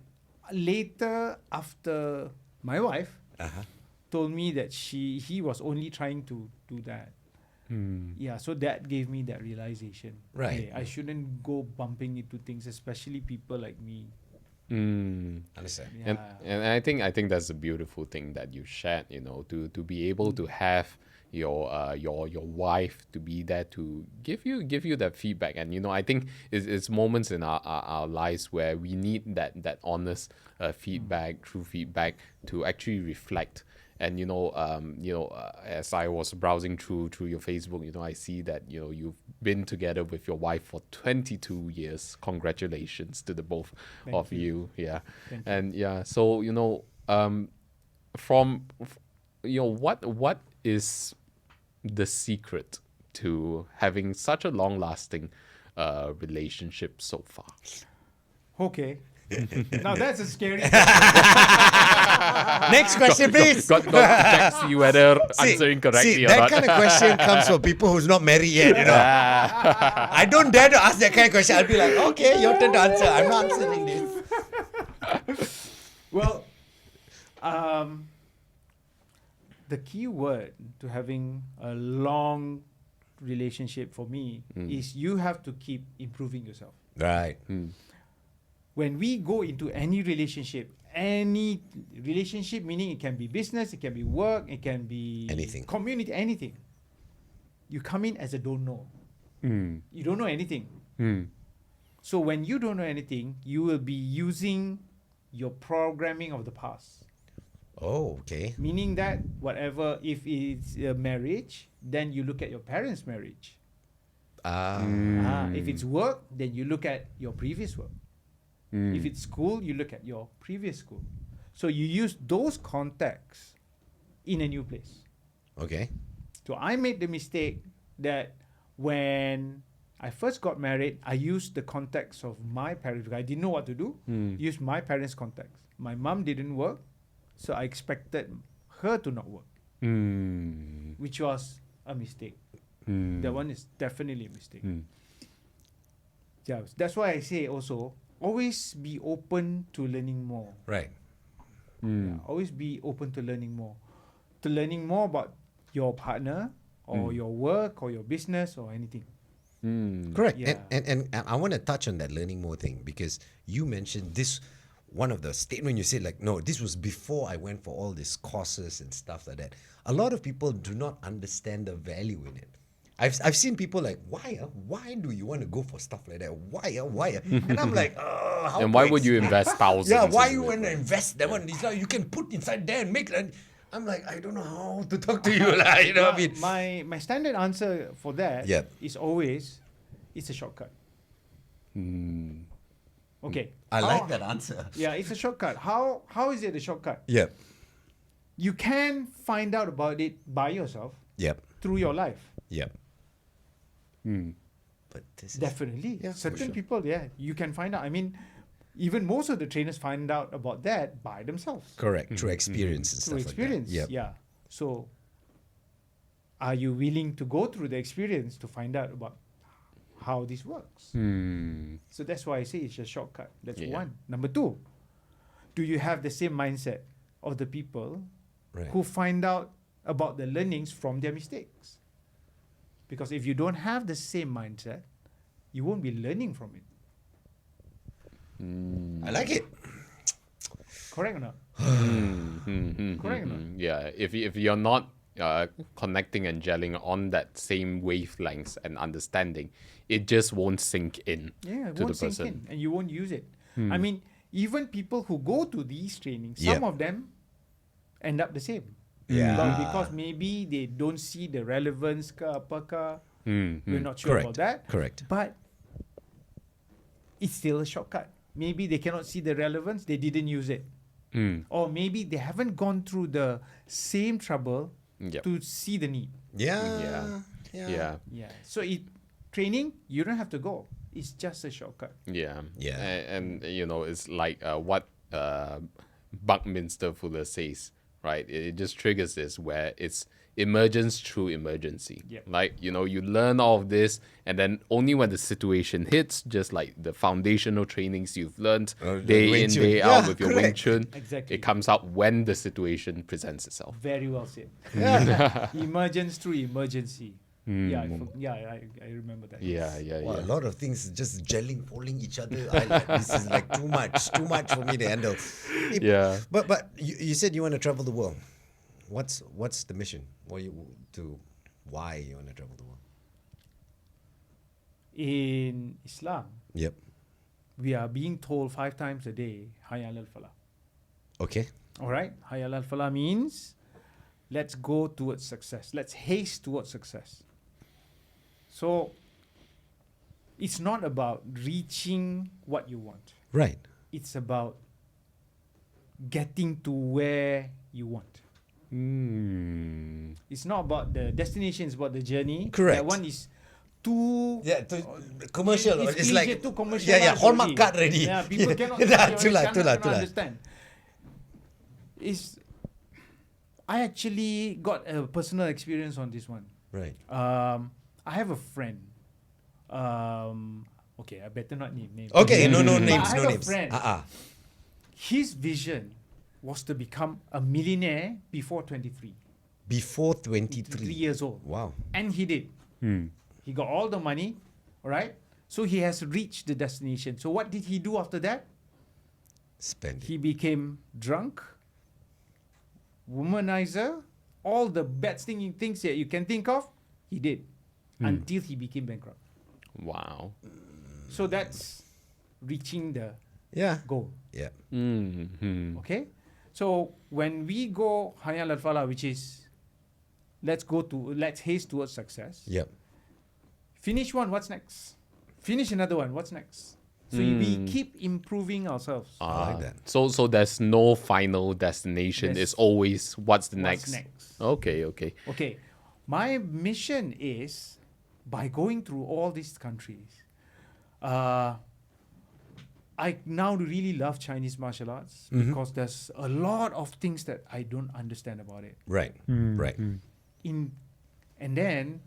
Speaker 2: later after my wife told me that he was only trying to do that. So that gave me that realization.
Speaker 1: Right.
Speaker 2: Hey, I shouldn't go bumping into things, especially people like me.
Speaker 1: Understand.
Speaker 2: Yeah.
Speaker 3: And I think that's a beautiful thing that you shared, to be able to have your wife to be there to give you that feedback. And I think it's moments in our lives where we need that honest feedback, true feedback, to actually reflect. And as I was browsing through your Facebook, I see that you've been together with your wife for 22 years. Congratulations to the both of you. Yeah. And so from what is the secret to having such a long-lasting relationship so far?
Speaker 2: Okay. Now that's a scary
Speaker 1: Next question, please.
Speaker 3: Got to check see whether answering correctly or
Speaker 1: that
Speaker 3: not.
Speaker 1: kind of question comes from people who's not married yet, I don't dare to ask that kind of question. I'll be like, okay, your turn to answer. I'm not answering this.
Speaker 2: Well, the key word to having a long relationship for me is you have to keep improving yourself.
Speaker 1: Right.
Speaker 2: When we go into any relationship meaning it can be business, it can be work, it can be
Speaker 1: Anything.
Speaker 2: community, anything. You come in as a don't know. You don't know anything. So when you don't know anything, you will be using your programming of the past.
Speaker 1: Oh, okay.
Speaker 2: Meaning that whatever, if it's a marriage, then you look at your parents' marriage. If it's work, then you look at your previous work. If it's school, you look at your previous school. So you use those contexts in a new place.
Speaker 1: Okay.
Speaker 2: So I made the mistake that when I first got married, I used the context of my parents. I didn't know what to do. Use my parents' context. My mom didn't work, so I expected her to not work, which was a mistake. That one is definitely a mistake. Yeah, that's why I say also, always be open to learning more.
Speaker 1: Right.
Speaker 2: Yeah, always be open to learning more. To learning more about your partner or your work or your business or anything.
Speaker 1: Correct.
Speaker 2: Yeah.
Speaker 1: And I want to touch on that learning more thing, because you mentioned this, one of the statement you said, like, no, this was before I went for all these courses and stuff like that. A lot of people do not understand the value in it. I've seen people like, why do you want to go for stuff like that? Why? And I'm like, how
Speaker 3: And why
Speaker 1: to
Speaker 3: would you
Speaker 1: explain?
Speaker 3: invest thousands?
Speaker 1: Yeah, why you
Speaker 3: in it,
Speaker 1: want to invest that one? It's like you can put inside there and make it. I'm like, I don't know how to talk to you. Like, what I mean?
Speaker 2: My standard answer for that is always, it's a shortcut. Okay.
Speaker 1: I like that answer.
Speaker 2: Yeah, it's a shortcut. How is it a shortcut?
Speaker 1: Yep.
Speaker 2: You can find out about it by yourself
Speaker 1: Yep.
Speaker 2: through your life.
Speaker 1: Yep. But this is
Speaker 2: Definitely.
Speaker 1: Yeah, for
Speaker 2: Certain
Speaker 1: sure.
Speaker 2: people, you can find out. I mean, even most of the trainers find out about that by themselves.
Speaker 1: correct through experience and
Speaker 2: Through
Speaker 1: stuff
Speaker 2: experience.
Speaker 1: like that. Yep.
Speaker 2: Yeah. So, are you willing to go through the experience to find out about how this works? So that's why I say it's a shortcut. That's one. Number two, do you have the same mindset of the people
Speaker 1: Right.
Speaker 2: who find out about the learnings from their mistakes? Because if you don't have the same mindset, you won't be learning from it.
Speaker 1: I like it.
Speaker 2: Correct or not? Correct or not?
Speaker 3: Yeah, if you're not connecting and gelling on that same wavelengths and understanding, it just won't sink in
Speaker 2: Yeah, it
Speaker 3: to
Speaker 2: won't
Speaker 3: the
Speaker 2: sink
Speaker 3: person.
Speaker 2: in and you won't use it. I mean, even people who go to these trainings,
Speaker 1: Yep.
Speaker 2: some of them end up the same.
Speaker 1: Yeah.
Speaker 2: But because maybe they don't see the relevance ka apa ka, we're not sure
Speaker 1: Correct.
Speaker 2: about that.
Speaker 1: Correct.
Speaker 2: But it's still a shortcut. Maybe they cannot see the relevance, they didn't use it. Or maybe they haven't gone through the same trouble
Speaker 3: Yep.
Speaker 2: to see the need.
Speaker 1: Yeah.
Speaker 3: Yeah.
Speaker 2: Yeah. So training, you don't have to go. It's just a shortcut.
Speaker 3: Yeah.
Speaker 1: Yeah.
Speaker 3: And it's like what Buckminster Fuller says, right? It just triggers this where it's emergence through emergency.
Speaker 2: Yep.
Speaker 3: Like, you learn all of this, and then only when the situation hits, just like the foundational trainings you've learned day
Speaker 1: Wing
Speaker 3: in,
Speaker 1: Chun.
Speaker 3: day out with your Wing
Speaker 1: correct.
Speaker 3: Chun,
Speaker 2: Exactly.
Speaker 3: it comes out when the situation presents itself.
Speaker 2: Very well said.
Speaker 1: Yeah.
Speaker 2: Emergence through emergency. Yeah, I remember that.
Speaker 3: Yeah.
Speaker 1: Wow, a lot of things just gelling, falling each other. This is like too much for me to handle.
Speaker 3: Yeah.
Speaker 1: But you said you want to travel the world. What's the mission? Why you want to travel the world?
Speaker 2: In Islam,
Speaker 1: Yep.
Speaker 2: we are being told 5 times a day, Hayya alal falah.
Speaker 1: Okay.
Speaker 2: All right? Hayya alal falah means let's go towards success. Let's haste towards success. So it's not about reaching what you want.
Speaker 1: Right.
Speaker 2: It's about getting to where you want. It's not about the destination, it's about the journey.
Speaker 1: Correct.
Speaker 2: That one is too
Speaker 1: commercial.
Speaker 2: It's
Speaker 1: like
Speaker 2: cliche, too commercial.
Speaker 1: Yeah, Hallmark card already.
Speaker 2: Yeah, people cannot, cannot understand. I actually got a personal experience on this one.
Speaker 1: Right.
Speaker 2: I have a friend. Okay, I better not name names.
Speaker 1: Okay, no
Speaker 2: But
Speaker 1: names,
Speaker 2: I
Speaker 1: no
Speaker 2: have
Speaker 1: names.
Speaker 2: a friend. His vision was to become a millionaire before 23.
Speaker 1: Before
Speaker 2: 3
Speaker 1: 23.
Speaker 2: years old.
Speaker 1: Wow.
Speaker 2: And he did. He got all the money, all right? So he has reached the destination. So what did he do after that?
Speaker 1: Spend it.
Speaker 2: He became drunk, womanizer, all the bad things that you can think of, he did. Until he became bankrupt.
Speaker 3: Wow.
Speaker 2: So that's reaching the
Speaker 1: Yeah.
Speaker 2: goal.
Speaker 1: Yeah.
Speaker 2: Okay? So when we go Hayya alal falah, which is let's haste towards success.
Speaker 1: Yep.
Speaker 2: Finish one, what's next? Finish another one, what's next? So we keep improving ourselves.
Speaker 1: I like that.
Speaker 3: So there's no final destination.
Speaker 2: Yes.
Speaker 3: It's always what's the
Speaker 2: What's
Speaker 3: next.
Speaker 2: next?
Speaker 3: Okay.
Speaker 2: Okay. My mission is by going through all these countries, I now really love Chinese martial arts because there's a lot of things that I don't understand about it.
Speaker 1: Right. Right.
Speaker 2: And then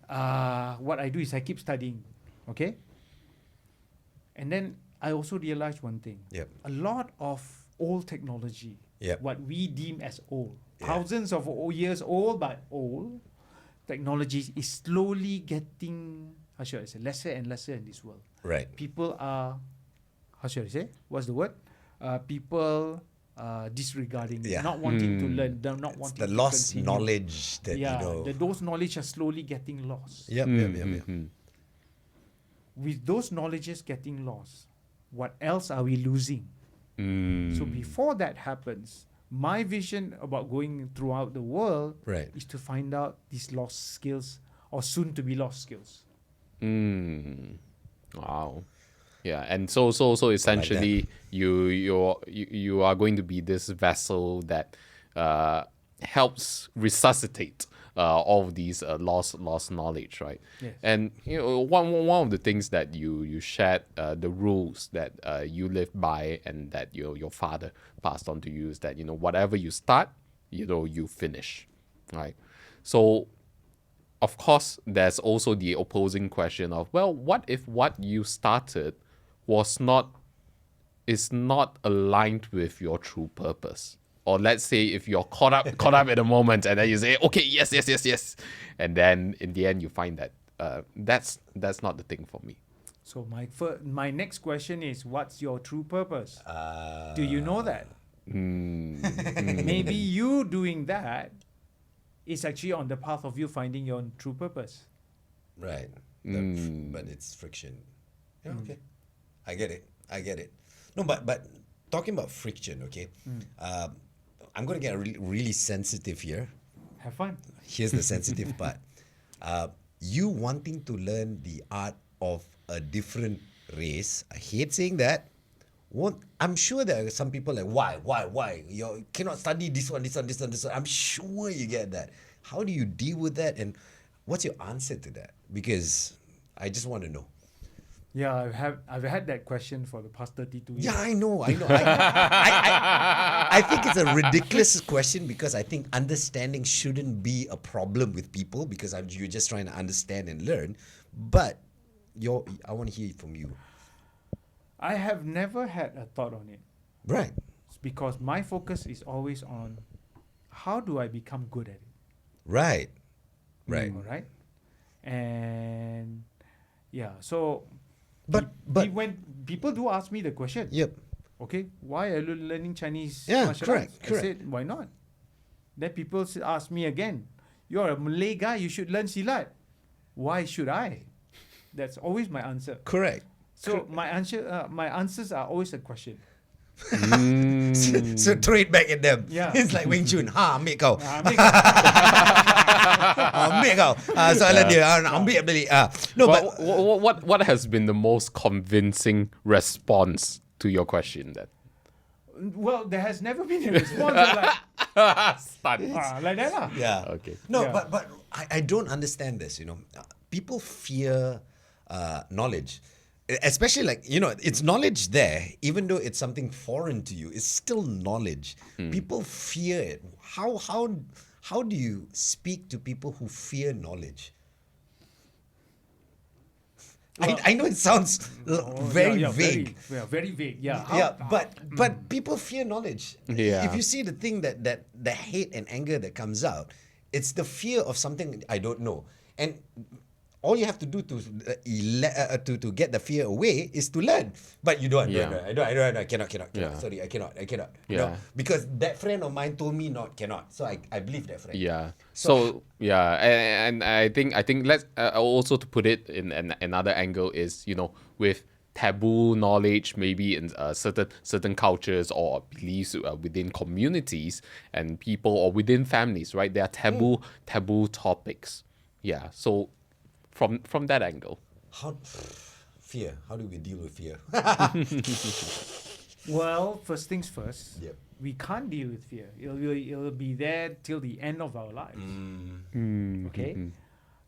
Speaker 2: what I do is I keep studying, okay? And then I also realized one thing.
Speaker 1: Yep.
Speaker 2: A lot of old technology,
Speaker 1: Yep.
Speaker 2: what we deem as old,
Speaker 1: Yeah.
Speaker 2: thousands of years old, but old, technology is slowly getting, how should I say, lesser and lesser in this world.
Speaker 1: Right.
Speaker 2: People are, how should I say, what's the word? People disregarding it,
Speaker 1: Yeah.
Speaker 2: not wanting to learn, not
Speaker 1: It's
Speaker 2: wanting
Speaker 1: the
Speaker 2: to
Speaker 1: lost
Speaker 2: continue.
Speaker 1: knowledge that
Speaker 2: Those knowledge are slowly getting lost.
Speaker 1: Yep.
Speaker 2: With those knowledges getting lost, what else are we losing? So before that happens, my vision about going throughout the world
Speaker 1: Right.
Speaker 2: is to find out these lost skills or soon to be lost skills.
Speaker 3: Wow. Yeah, and so essentially you are going to be this vessel that helps resuscitate all of these lost knowledge, right?
Speaker 2: Yes.
Speaker 3: And one of the things that you shared, the rules that you live by and that your father passed on to you is that whatever you start, you finish, right? So of course there's also the opposing question of, well, what if what you started is not aligned with your true purpose? Or let's say if you're caught up at a moment and then you say, okay, yes. And then in the end you find that that's not the thing for me.
Speaker 2: So my next question is, what's your true purpose? Do you know that? Maybe you doing that is actually on the path of you finding your true purpose.
Speaker 1: Right. But it's friction. Yeah, okay. I get it. No, but talking about friction, okay? I'm going to get really sensitive here.
Speaker 2: Have fun.
Speaker 1: Here's the sensitive part. You wanting to learn the art of a different race, I hate saying that. I'm sure there are some people like, why? You cannot study this one. I'm sure you get that. How do you deal with that? And what's your answer to that? Because I just want to know.
Speaker 2: Yeah, I've had that question for the past 32 years.
Speaker 1: Yeah, I know. I I think it's a ridiculous question because I think understanding shouldn't be a problem with people because you're just trying to understand and learn. But I want to hear it from you.
Speaker 2: I have never had a thought on it.
Speaker 1: Right.
Speaker 2: It's because my focus is always on how do I become good at it.
Speaker 1: Right. Right.
Speaker 2: All right. And yeah, so
Speaker 1: But
Speaker 2: when people do ask me the question,
Speaker 1: yep.
Speaker 2: okay, why are you learning Chinese
Speaker 1: Yeah,
Speaker 2: martial
Speaker 1: correct,
Speaker 2: arts?
Speaker 1: correct.
Speaker 2: I said, why not? Then people ask me again, you're a Malay guy, you should learn Silat. Why should I? That's always my answer.
Speaker 1: Correct.
Speaker 2: So my answers are always a question.
Speaker 1: So throw it back at them.
Speaker 2: Yeah.
Speaker 1: It's like Wing Chun. Ambil kau.
Speaker 2: Ambil
Speaker 1: Ambil kau. Soalan dia. Ambil balik. No, but
Speaker 3: what has been the most convincing response to your question then?
Speaker 2: well, there has never been a response like that lah.
Speaker 1: yeah.
Speaker 3: Okay.
Speaker 1: No,
Speaker 2: Yeah.
Speaker 1: but I don't understand this. People fear knowledge. Especially it's knowledge there, even though it's something foreign to you, it's still knowledge. People fear it. How do you speak to people who fear knowledge?
Speaker 2: Well,
Speaker 1: I know it sounds very vague.
Speaker 2: Very vague. Yeah.
Speaker 1: But people fear knowledge.
Speaker 3: Yeah.
Speaker 1: If you see the thing that the hate and anger that comes out, it's the fear of something I don't know. And all you have to do to get the fear away is to learn. But you don't. I cannot.
Speaker 3: Yeah.
Speaker 1: Sorry, I cannot.
Speaker 3: Yeah.
Speaker 1: Because that friend of mine told me cannot. So I believe that friend.
Speaker 3: Yeah. So yeah, and I think let's also to put it in another angle is with taboo knowledge maybe in certain cultures or beliefs within communities and people or within families, right? There are taboo topics. Yeah. So from that angle,
Speaker 1: Fear. How do we deal with fear?
Speaker 2: Well, first things first.
Speaker 1: Yep.
Speaker 2: We can't deal with fear. It'll be there till the end of our lives. Okay.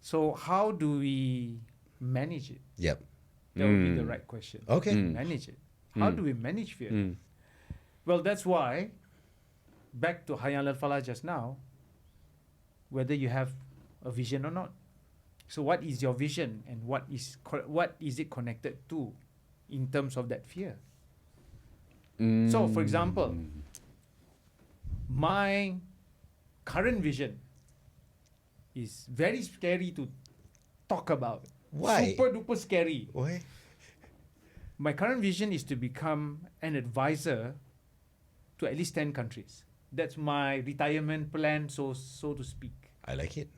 Speaker 2: So how do we manage it?
Speaker 1: Yep.
Speaker 2: That would be the right question.
Speaker 1: Okay.
Speaker 2: Manage it. How do we manage fear? Well, that's why, back to Hayyan al-Falah just now, whether you have a vision or not. So what is your vision and what is it connected to in terms of that fear? So, for example, my current vision is very scary to talk about.
Speaker 1: Why?
Speaker 2: Super duper scary.
Speaker 1: Why?
Speaker 2: My current vision is to become an advisor to at least 10 countries. That's my retirement plan, so to speak.
Speaker 1: I like it.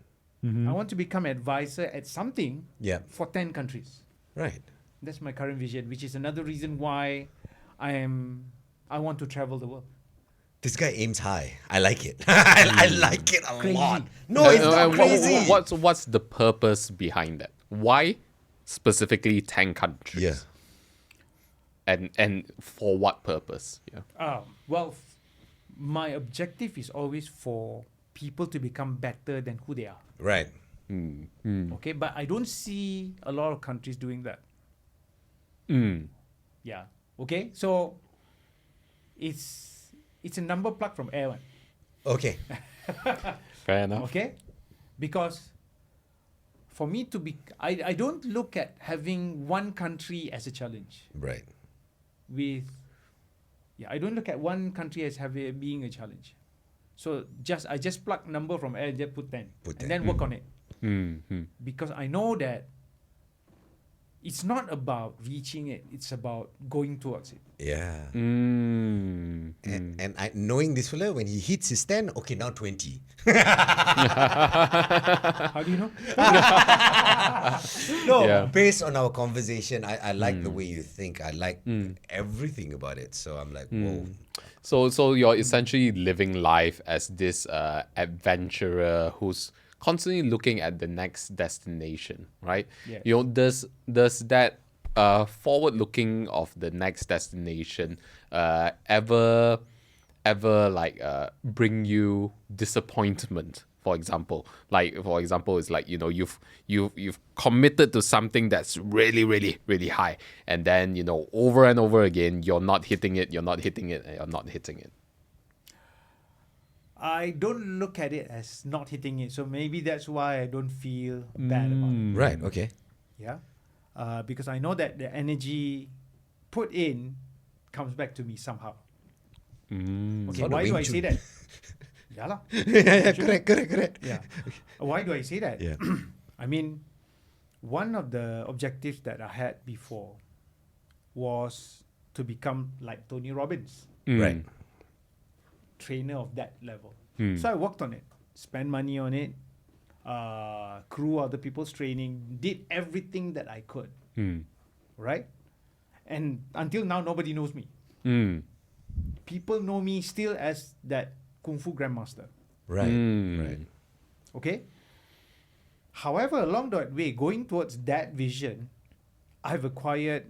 Speaker 2: I want to become an advisor at something for 10 countries.
Speaker 1: Right.
Speaker 2: That's my current vision, which is another reason why I want to travel the world.
Speaker 1: This guy aims high. I like it. I like it a
Speaker 2: Crazy.
Speaker 1: lot. No, it's not crazy.
Speaker 3: What's the purpose behind that? Why specifically 10 countries?
Speaker 1: Yeah.
Speaker 3: And for what purpose? Yeah.
Speaker 2: Well, my objective is always for people to become better than who they are.
Speaker 1: Right.
Speaker 2: Okay, but I don't see a lot of countries doing that. Yeah. Okay, so it's a number plucked from air one.
Speaker 1: Okay.
Speaker 3: Fair enough.
Speaker 2: Okay, because for me to be, I don't look at having one country as a challenge.
Speaker 1: Right.
Speaker 2: I don't look at one country as being a challenge. So I just pluck number from air, just put 10. And then work on it. Because I know that it's not about reaching it, it's about going towards it.
Speaker 1: Yeah. And knowing this fella, when he hits his 10, okay, now 20.
Speaker 2: How do you know?
Speaker 1: No, based on our conversation, I like the way you think. I like everything about it. So I'm like, whoa.
Speaker 3: So you're essentially living life as this adventurer who's constantly looking at the next destination, right?
Speaker 2: Yeah.
Speaker 3: Does that forward looking of the next destination ever like bring you disappointment? For example, it's like you've committed to something that's really, really, really high, and then over and over again you're not hitting it.
Speaker 2: I don't look at it as not hitting it. So maybe that's why I don't feel bad about it.
Speaker 1: Right. Okay.
Speaker 2: Yeah. Because I know that the energy put in comes back to me somehow. Okay,
Speaker 1: Sort of
Speaker 2: why do
Speaker 1: Wing
Speaker 2: I say
Speaker 1: Chun.
Speaker 2: that? Yeah lah.
Speaker 1: Correct.
Speaker 2: Yeah. Why do I say that?
Speaker 1: Yeah.
Speaker 2: I mean, one of the objectives that I had before was to become like Tony Robbins,
Speaker 1: Right.
Speaker 2: trainer of that level. So I worked on it, spent money on it, crew other people's training, did everything that I could, right? And until now, nobody knows me. People know me still as that Kung Fu Grandmaster.
Speaker 1: Right. Right.
Speaker 2: Okay. However, along that way, going towards that vision, I've acquired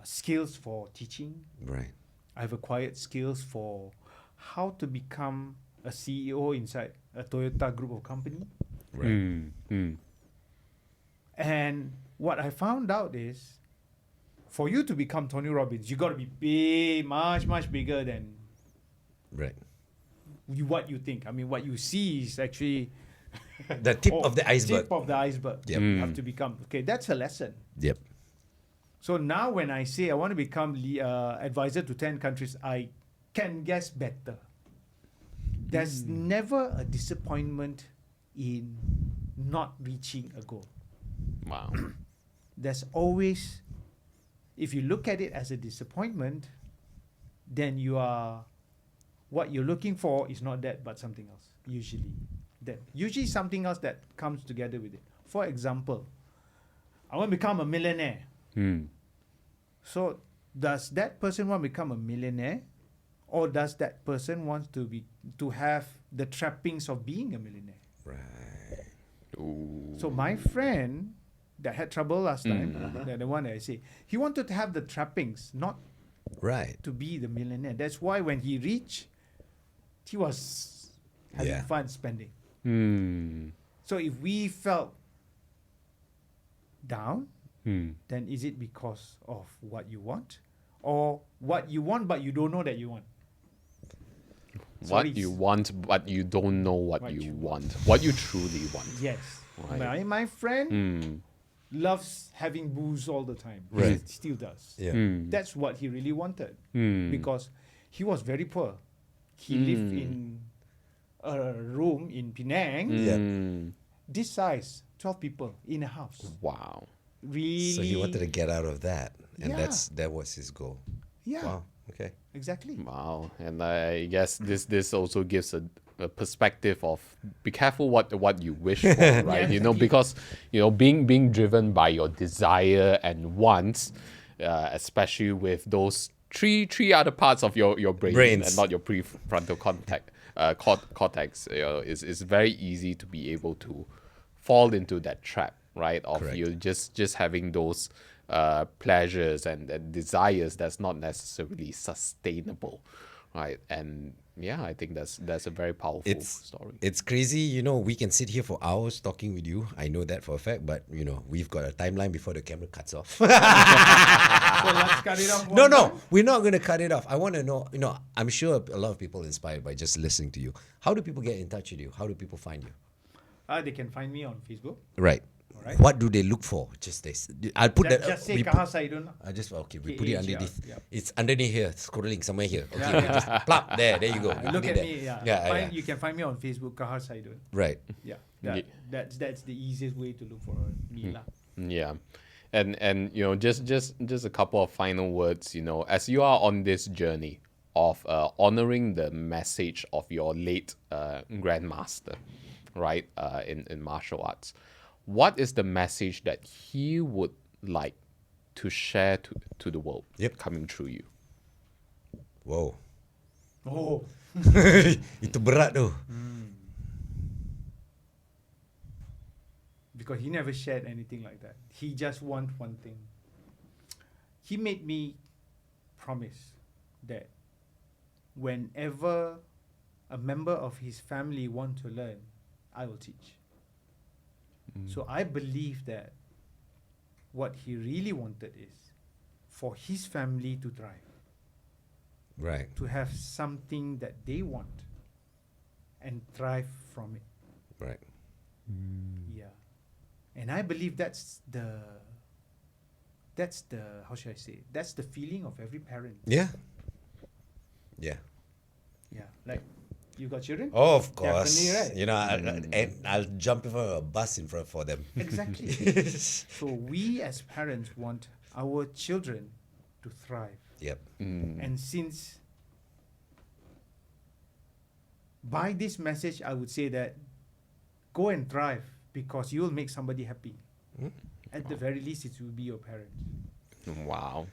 Speaker 2: skills for teaching.
Speaker 1: Right.
Speaker 2: I've acquired skills for how to become a CEO inside a Toyota group of company.
Speaker 1: Right.
Speaker 2: And what I found out is, for you to become Tony Robbins, you got to be big, much bigger than
Speaker 1: Right.
Speaker 2: what you think. I mean, what you see is actually
Speaker 1: The tip of the iceberg.
Speaker 2: Tip of the iceberg.
Speaker 1: Yep.
Speaker 2: You have to become. Okay, that's a lesson.
Speaker 1: Yep.
Speaker 2: So now when I say I want to become advisor to 10 countries, I can guess better. There's never a disappointment in not reaching a goal.
Speaker 3: Wow.
Speaker 2: There's always, if you look at it as a disappointment, then what you're looking for is not that, but something else. Usually something else that comes together with it. For example, I want to become a millionaire. So does that person want to become a millionaire, or does that person want to have the trappings of being a millionaire?
Speaker 1: Right.
Speaker 2: So my friend that had trouble last time, the one that I say, he wanted to have the trappings, not
Speaker 1: Right.
Speaker 2: to be the millionaire. That's why when he reached, he was having fun spending. So if we felt down, then is it because of what you want, or what you want but you don't know that you want?
Speaker 3: What you want, but you don't know what you want. What you truly want.
Speaker 2: Yes.
Speaker 3: Right.
Speaker 2: My friend loves having booze all the time.
Speaker 1: Right.
Speaker 2: He still does.
Speaker 1: Yeah.
Speaker 2: That's what he really wanted. Because he was very poor. He lived in a room in Penang, this size, 12 people in a house.
Speaker 3: Wow.
Speaker 2: Really?
Speaker 1: So he wanted to get out of that, and
Speaker 2: Yeah.
Speaker 1: that was his goal.
Speaker 2: Yeah.
Speaker 1: Wow. Okay.
Speaker 2: Exactly.
Speaker 3: Wow. And I guess this also gives a perspective of be careful what you wish for, right?
Speaker 2: Yeah,
Speaker 3: Because being driven by your desire and wants, especially with those three other parts of your brain and not your prefrontal cortex, is very easy to be able to fall into that trap, right? Of
Speaker 1: Correct.
Speaker 3: you just having those pleasures and desires that's not necessarily sustainable, right? And yeah, I think that's a very powerful story.
Speaker 1: It's crazy, we can sit here for hours talking with you. I know that for a fact, but we've got a timeline before the camera cuts off.
Speaker 2: So let's cut it off.
Speaker 1: No, we're not going to cut it off. I want to know, I'm sure a lot of people are inspired by just listening to you. How do people get in touch with you? How do people find you?
Speaker 2: They can find me on Facebook.
Speaker 1: Right.
Speaker 2: Alright.
Speaker 1: What do they look for? Just this. I'll put that.
Speaker 2: Just say
Speaker 1: we
Speaker 2: Kahar
Speaker 1: put-
Speaker 2: Saidun.
Speaker 1: we put it
Speaker 2: KHR,
Speaker 1: underneath.
Speaker 2: yep.
Speaker 1: It's underneath here, scrolling somewhere here. Okay,
Speaker 2: Yeah.
Speaker 1: we just plop there you go. We
Speaker 2: Look
Speaker 1: did
Speaker 2: at
Speaker 1: that.
Speaker 2: me. Yeah.
Speaker 1: Yeah.
Speaker 2: You can find me on Facebook, Kahar Saidun.
Speaker 1: Right.
Speaker 2: Yeah.
Speaker 3: Ye-
Speaker 2: That's the easiest way to look for me lah.
Speaker 3: Yeah. And just a couple of final words, as you are on this journey of honoring the message of your late grandmaster, right, in martial arts, what is the message that he would like to share to the world coming through you?
Speaker 1: Wow.
Speaker 2: Oh.
Speaker 1: Itu berat tu.
Speaker 2: Because he never shared anything like that. He just want one thing. He made me promise that whenever a member of his family want to learn, I will teach. So I believe that what he really wanted is for his family to thrive,
Speaker 1: Right.
Speaker 2: to have something that they want. and thrive from it.
Speaker 1: Right.
Speaker 2: Yeah. And I believe that's the how should I say? That's the feeling of every parent.
Speaker 1: Yeah. Yeah.
Speaker 2: Yeah. Like you got children?
Speaker 1: Oh, of course.
Speaker 2: Definitely, right.
Speaker 1: I'll jump over a bus in front for them.
Speaker 2: Exactly. So we as parents want our children to thrive.
Speaker 1: Yep.
Speaker 2: And since by this message, I would say that go and thrive because you will make somebody happy. At the very least, it will be your parents.
Speaker 3: Wow.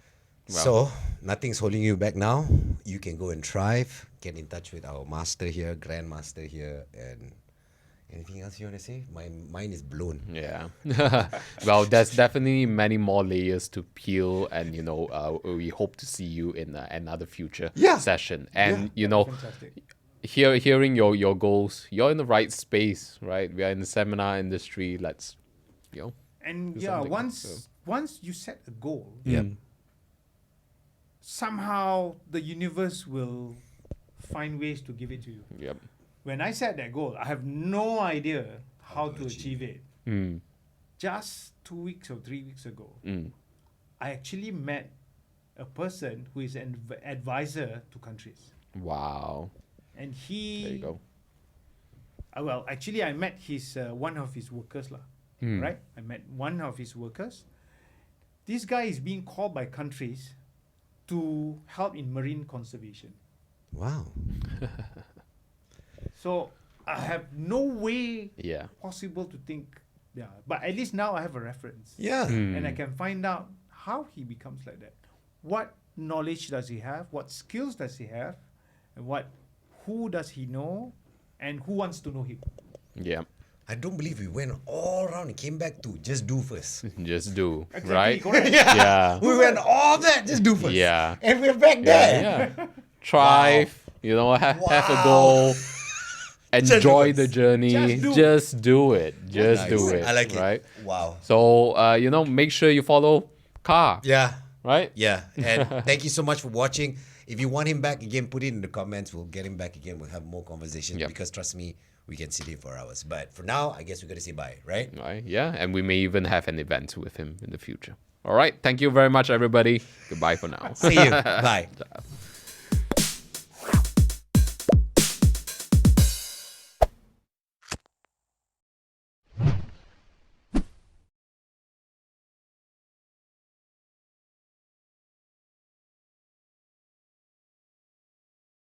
Speaker 1: So, nothing's holding you back now. You can go and thrive. Get in touch with our master here, Grandmaster here, and anything else you want to say? My mind is blown.
Speaker 3: Yeah. Well, there's definitely many more layers to peel, and we hope to see you in another future session. And
Speaker 2: Fantastic.
Speaker 3: hearing your goals, you're in the right space, right? We are in the seminar industry. Let's,
Speaker 2: And
Speaker 3: do
Speaker 2: yeah,
Speaker 3: something.
Speaker 2: once you set a goal,
Speaker 1: Yep.
Speaker 2: somehow the universe will find ways to give it to you.
Speaker 3: Yep.
Speaker 2: When I set that goal, I have no idea how to achieve it. Just 2 weeks or 3 weeks ago, I actually met a person who is an advisor to countries.
Speaker 3: Wow.
Speaker 2: And he...
Speaker 3: There you go.
Speaker 2: well, actually, I met his one of his workers, right? I met one of his workers. This guy is being called by countries to help in marine conservation.
Speaker 1: Wow.
Speaker 2: So I have no way
Speaker 3: Yeah.
Speaker 2: possible to think, but at least now I have a reference.
Speaker 1: Yeah.
Speaker 2: And I can find out how he becomes like that. What knowledge does he have? What skills does he have? And who does he know? And who wants to know him?
Speaker 3: Yeah.
Speaker 1: I don't believe we went all around and came back to just do first.
Speaker 3: Just do,
Speaker 2: Exactly,
Speaker 3: right?
Speaker 2: correct.
Speaker 3: Yeah.
Speaker 1: We went all that, just do first.
Speaker 3: Yeah.
Speaker 1: And we're back there.
Speaker 3: Yeah. Thrive, have a goal. Enjoy the journey. Just do it. Just do it.
Speaker 1: I like it.
Speaker 3: Right?
Speaker 1: Wow.
Speaker 3: So, make sure you follow Kahar.
Speaker 1: Yeah.
Speaker 3: Right?
Speaker 1: Yeah. And thank you so much for watching. If you want him back again, put it in the comments. We'll get him back again. We'll have more conversations
Speaker 3: Yep.
Speaker 1: because trust me, we can sit here for hours. But for now, I guess we got to say bye, right?
Speaker 3: Right? Yeah. And we may even have an event with him in the future. All right. Thank you very much, everybody. Goodbye for now.
Speaker 1: See you. Bye.